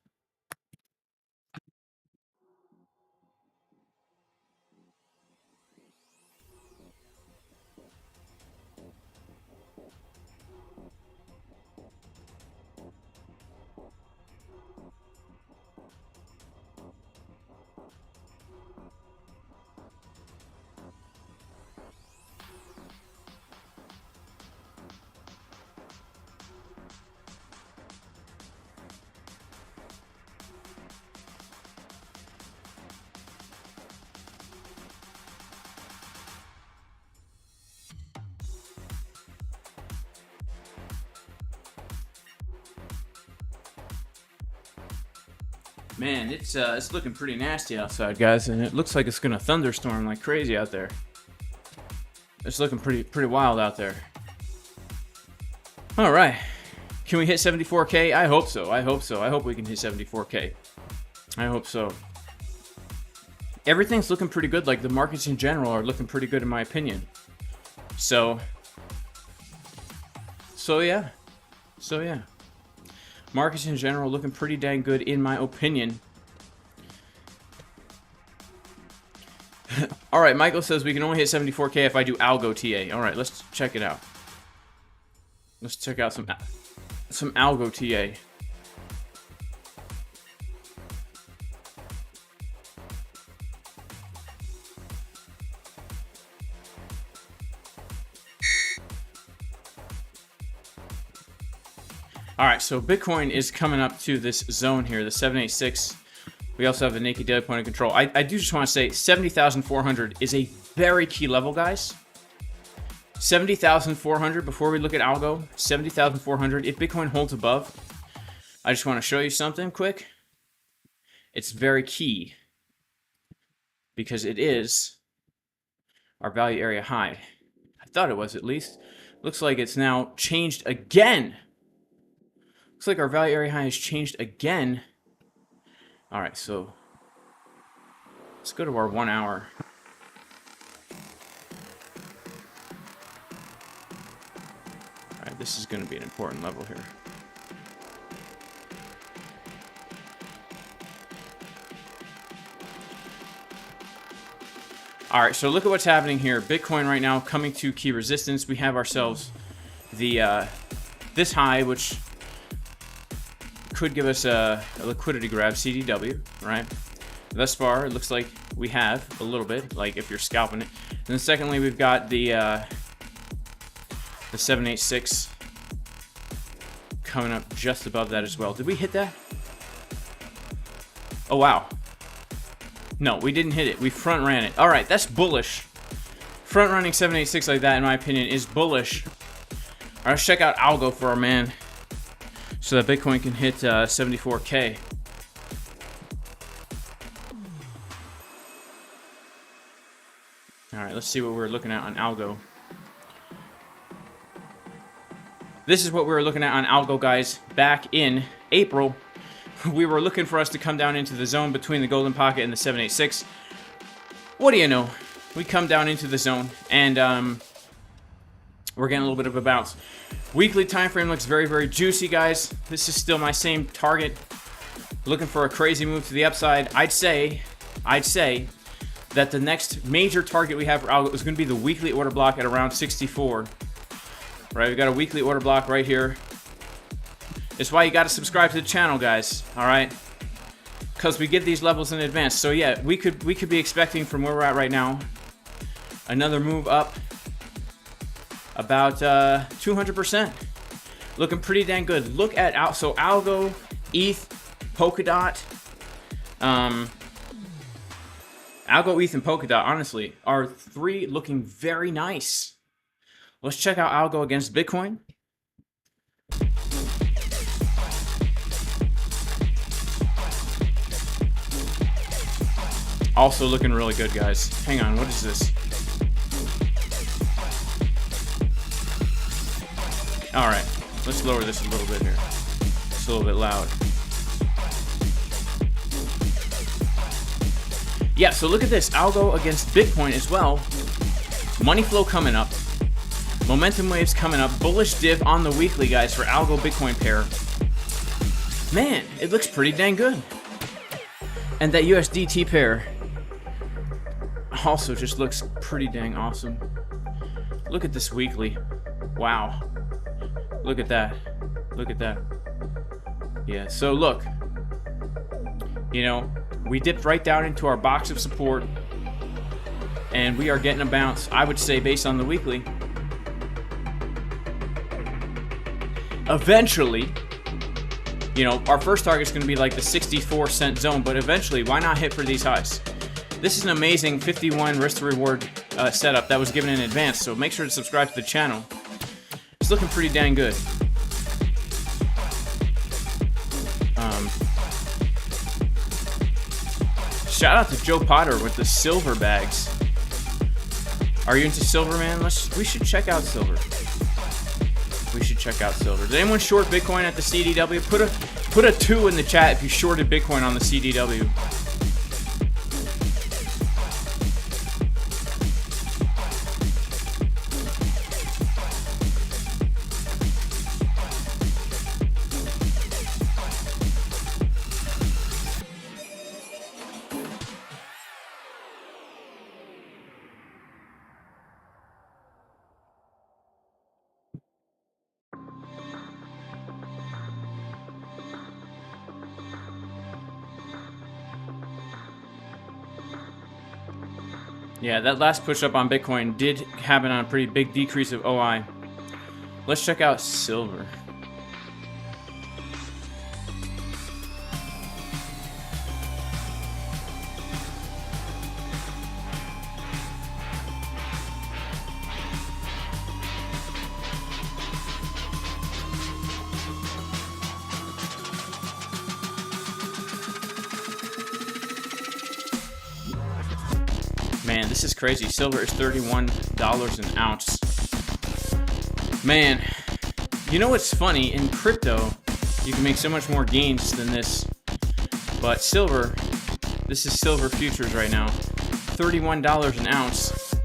Man, it's looking pretty nasty outside, guys, and it looks like it's gonna thunderstorm like crazy out there. It's looking pretty wild out there. All right, can we hit 74K? I hope so. I hope so. I hope we can hit 74K. I hope so. Everything's looking pretty good. Like the markets in general are looking pretty good in my opinion. So yeah. Markets in general looking pretty dang good in my opinion. All right, Michael says we can only hit 74K if I do algo TA. All right, let's check it out. Let's check out some algo TA. All right, so Bitcoin is coming up to this zone here, the 786. We also have the naked daily point of control. I do just want to say 70,400 is a very key level, guys. 70,400 before we look at algo. 70,400. If Bitcoin holds above, I just want to show you something quick. It's very key because it is our value area high. I thought it was at least. Looks like it's now changed again. Looks like our value area high has changed again. All right, so let's go to our 1 hour. All right, this is going to be an important level here. All right, so look at what's happening here. Bitcoin right now coming to key resistance. We have ourselves the this high, which could give us a liquidity grab, CDW, right? Thus far, it looks like we have a little bit, like if you're scalping it. And then secondly, we've got the 786 coming up just above that as well. Did we hit that? Oh, wow. No, we didn't hit it. We front ran it. All right, that's bullish. Front running 786 like that, in my opinion, is bullish. All right, let's check out Algo for our man, so that Bitcoin can hit 74K. All right, let's see what we're looking at on Algo. This is what we were looking at on Algo, guys. Back in April, we were looking for us to come down into the zone between the golden pocket and the 786. What do you know? We come down into the zone, and we're getting a little bit of a bounce. Weekly time frame looks very, very juicy, guys. This is still my same target. Looking for a crazy move to the upside. I'd say that the next major target we have for Algo is going to be the weekly order block at around 64. Right, we got a weekly order block right here. It's why you got to subscribe to the channel, guys. All right, because we get these levels in advance. So yeah, we could be expecting from where we're at right now another move up about 200%. Looking pretty dang good. Look at Algo, ETH, Polkadot, Algo, ETH, and Polkadot, honestly, are three looking very nice. Let's check out Algo against Bitcoin. Also looking really good, guys. Hang on, what is this? All right, let's lower this a little bit here. It's a little bit loud. Yeah, so look at this. Algo against Bitcoin as well. Money flow coming up. Momentum waves coming up. Bullish div on the weekly, guys, for Algo Bitcoin pair. Man, it looks pretty dang good. And that USDT pair also just looks pretty dang awesome. Look at this weekly. Wow. Look at that. Look at that. Yeah, so look. You know, we dipped right down into our box of support, and we are getting a bounce, I would say, based on the weekly. Eventually, you know, our first target is going to be like the 64-cent zone, but eventually, why not hit for these highs? This is an amazing 51 risk to reward setup that was given in advance, so make sure to subscribe to the channel. It's looking pretty dang good. Shout out to Joe Potter with the silver bags. Are you into silver, man? We should check out silver. We should check out silver. Did anyone short Bitcoin at the CDW? Put a 2 in the chat if you shorted Bitcoin on the CDW. Yeah, that last push up on Bitcoin did happen on a pretty big decrease of OI. Let's check out silver. Man, this is crazy. Silver is $31 an ounce. Man, you know what's funny? In crypto, you can make so much more gains than this. But silver, this is silver futures right now. $31 an ounce.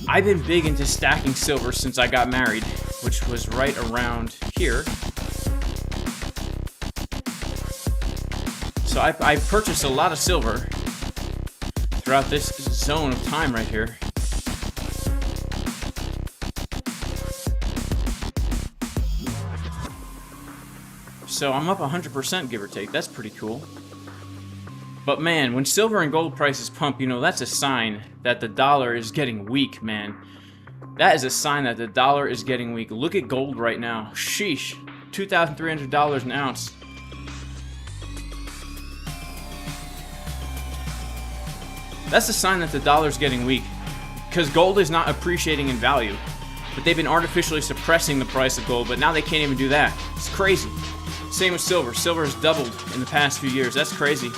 I've been big into stacking silver since I got married, which was right around here. So I purchased a lot of silver throughout this zone of time right here. So I'm up 100%, give or take. That's pretty cool. But man, when silver and gold prices pump, you know, that's a sign that the dollar is getting weak, man. That is a sign that the dollar is getting weak. Look at gold right now. Sheesh. $2,300 an ounce. That's a sign that the dollar's getting weak. Because gold is not appreciating in value. But they've been artificially suppressing the price of gold, but now they can't even do that. It's crazy. Same with silver. Silver has doubled in the past few years. That's crazy.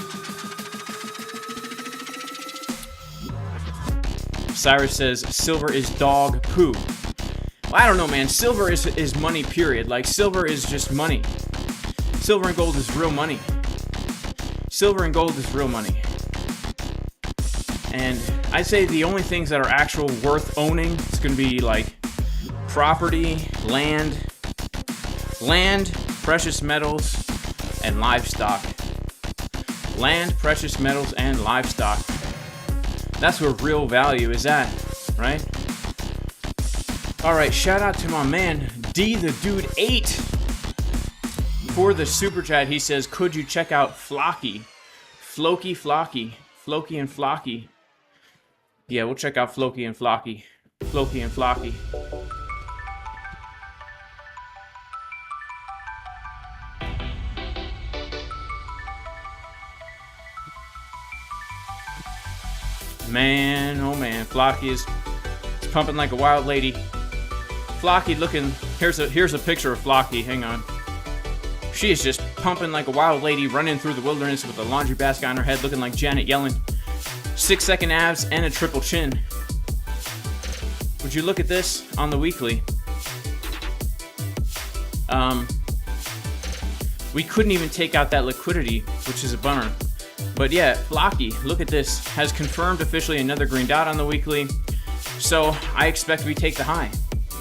Cyrus says, silver is dog poo. Well, I don't know, man. Silver is money, period. Like, silver is just money. Silver and gold is real money. Silver and gold is real money. And I'd say the only things that are actual worth owning, it's going to be, like, property, land, precious metals, and livestock. Land, precious metals, and livestock. That's where real value is at, right? Alright, shout out to my man, D the Dude 8. For the super chat, he says, could you check out Flocky? Flocky and Flocky. Yeah, we'll check out Flocky and Flocky. Flocky and Flocky. Man, oh man, Flocky is pumping like a wild lady. Flocky looking, here's a picture of Flocky, hang on. She is just pumping like a wild lady, running through the wilderness with a laundry basket on her head, looking like Janet Yellen. 6-second abs and a triple chin. Would you look at this on the weekly? We couldn't even take out that liquidity, which is a bummer. But yeah, Flocky, look at this, has confirmed officially another green dot on the weekly. So I expect we take the high.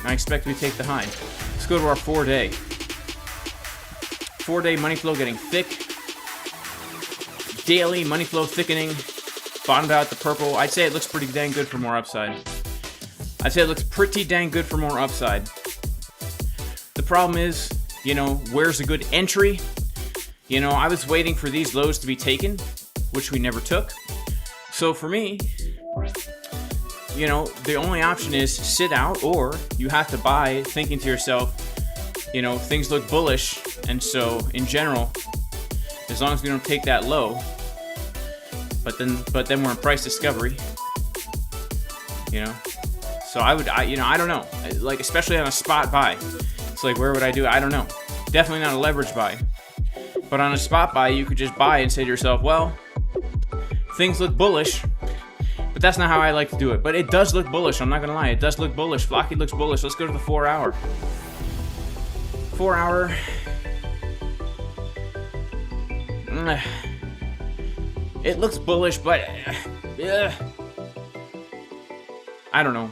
Let's go to our 4-day. 4-day money flow getting thick. Daily money flow thickening. Bottomed out the purple. I'd say it looks pretty dang good for more upside. The problem is, you know, where's a good entry? You know, I was waiting for these lows to be taken, which we never took. So for me, you know, the only option is sit out, or you have to buy thinking to yourself, you know, things look bullish. And so in general, as long as we don't take that low, but then we're in price discovery, you know. So I don't know, like, especially on a spot buy. It's like, where would I do it? I don't know. Definitely not a leverage buy. But on a spot buy, you could just buy and say to yourself, well, things look bullish, but that's not how I like to do it. But it does look bullish, I'm not gonna lie. It does look bullish. Flocky looks bullish. Let's go to the 4-hour. 4-hour. It looks bullish, but I don't know.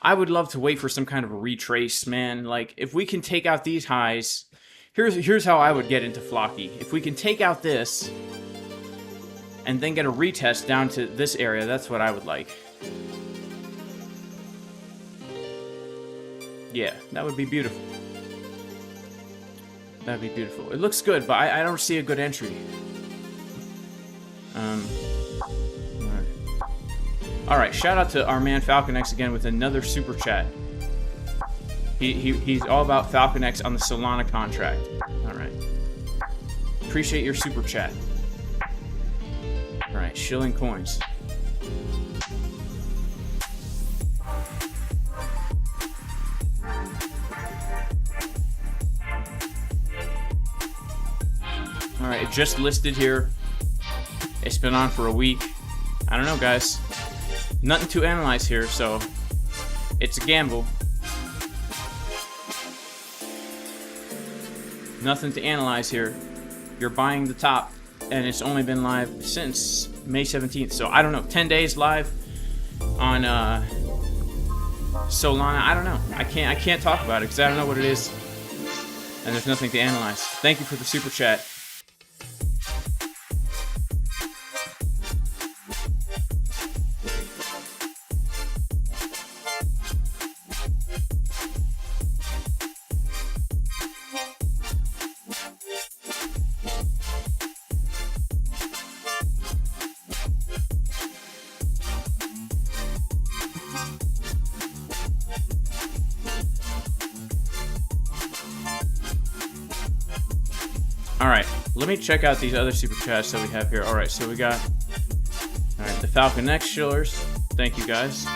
I would love to wait for some kind of a retrace, man. Like, if we can take out these highs, here's how I would get into Flocky. If we can take out this and then get a retest down to this area, that's what I would like. Yeah, that would be beautiful. That'd be beautiful. It looks good, but I don't see a good entry. Alright, shout out to our man FalconX again with another super chat. He's all about FalconX on the Solana contract. Alright. Appreciate your super chat. Alright, shilling coins. Alright, it just listed here. It's been on for a week. I don't know, guys. Nothing to analyze here, so it's a gamble. Nothing to analyze here. You're buying the top, and it's only been live since May 17th. So I don't know, 10 days live on Solana. I don't know. I can't talk about it because I don't know what it is, and there's nothing to analyze. Thank you for the super chat. All right, let me check out these other super chats that we have here. All right, so we got, all right, the Falcon X Shillers. Thank you guys.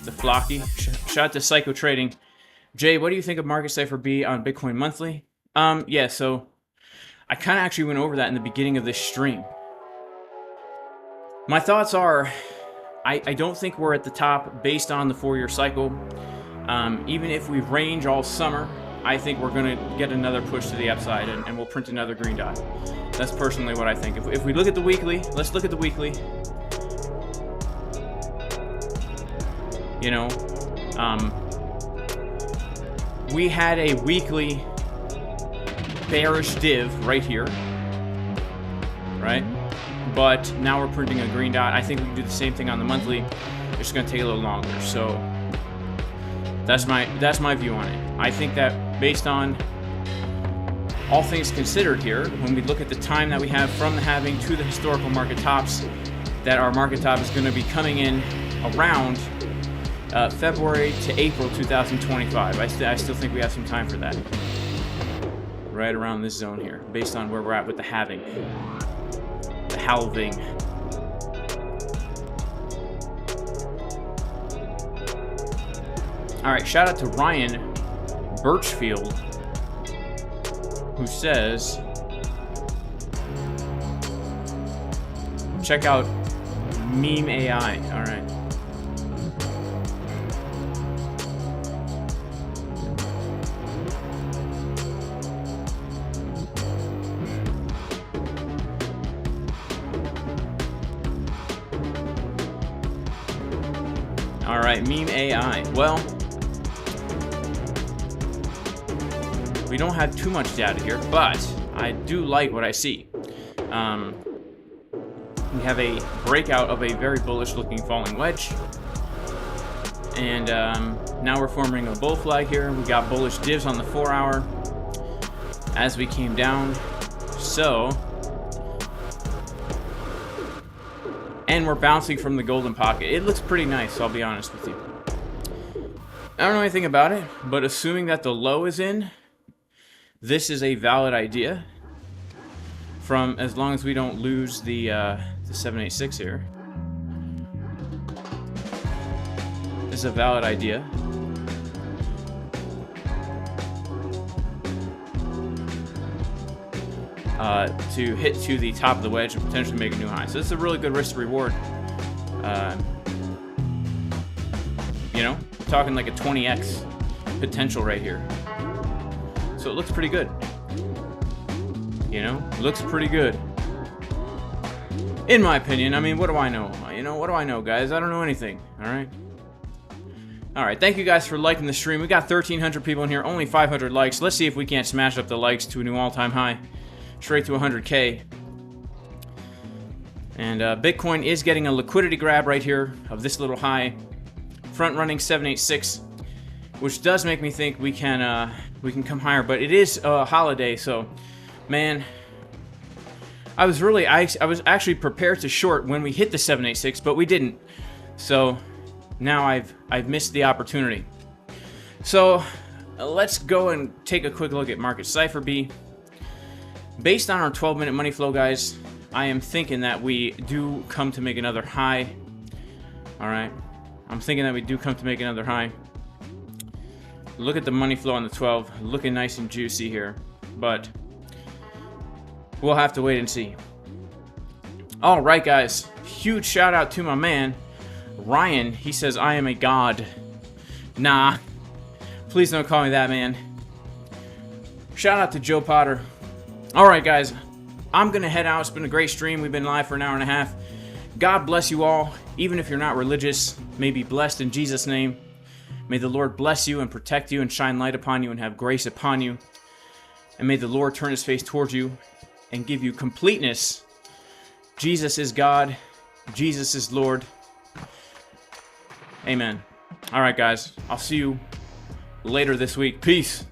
The Flocky. Shout out to Psycho Trading. Jay, what do you think of Market Cipher B on Bitcoin Monthly? Yeah, so I kind of actually went over that in the beginning of this stream. My thoughts are, I don't think we're at the top based on the 4-year cycle. Even if we range all summer, I think we're going to get another push to the upside, and we'll print another green dot. That's personally what I think. If we look at the weekly, let's look at the weekly. You know, we had a weekly bearish div right here, right? But now we're printing a green dot. I think we can do the same thing on the monthly. It's just going to take a little longer. So that's my view on it. I think that based on all things considered here, when we look at the time that we have from the halving to the historical market tops, that our market top is going to be coming in around February to April 2025. I still think we have some time for that. Right around this zone here, based on where we're at with the halving. The halving. Alright, shout out to Ryan Birchfield, who says, check out Meme AI. Alright. Alright, Meme AI. Well, we don't have too much data here, but I do like what I see. We have a breakout of a very bullish looking falling wedge. And now we're forming a bull flag here. We got bullish divs on the 4-hour as we came down. So, and we're bouncing from the golden pocket. It looks pretty nice, I'll be honest with you. I don't know anything about it, but assuming that the low is in, this is a valid idea. From as long as we don't lose the 786 here. This is a valid idea. To hit to the top of the wedge and potentially make a new high. So this is a really good risk to reward. You know, we're talking like a 20x potential right here. So it looks pretty good. You know, looks pretty good. In my opinion. I mean, what do I know? You know, what do I know, guys? I don't know anything. All right. All right. Thank you guys for liking the stream. We got 1,300 people in here, only 500 likes. Let's see if we can't smash up the likes to a new all-time high. Straight to 100K. And Bitcoin is getting a liquidity grab right here of this little high, front running 786, which does make me think we can come higher. But it is a holiday, so man, I was actually prepared to short when we hit the 786, but we didn't. So now I've missed the opportunity. So let's go and take a quick look at Market Cipher B. Based on our 12-minute money flow, guys, I am thinking that we do come to make another high. All right. I'm thinking that we do come to make another high. Look at the money flow on the 12. Looking nice and juicy here. But we'll have to wait and see. All right, guys. Huge shout out to my man, Ryan. He says, I am a god. Nah. Please don't call me that, man. Shout out to Joe Potter. Alright guys, I'm going to head out. It's been a great stream. We've been live for an hour and a half. God bless you all. Even if you're not religious, may be blessed in Jesus' name. May the Lord bless you and protect you and shine light upon you and have grace upon you. And may the Lord turn his face towards you and give you completeness. Jesus is God. Jesus is Lord. Amen. Alright guys, I'll see you later this week. Peace.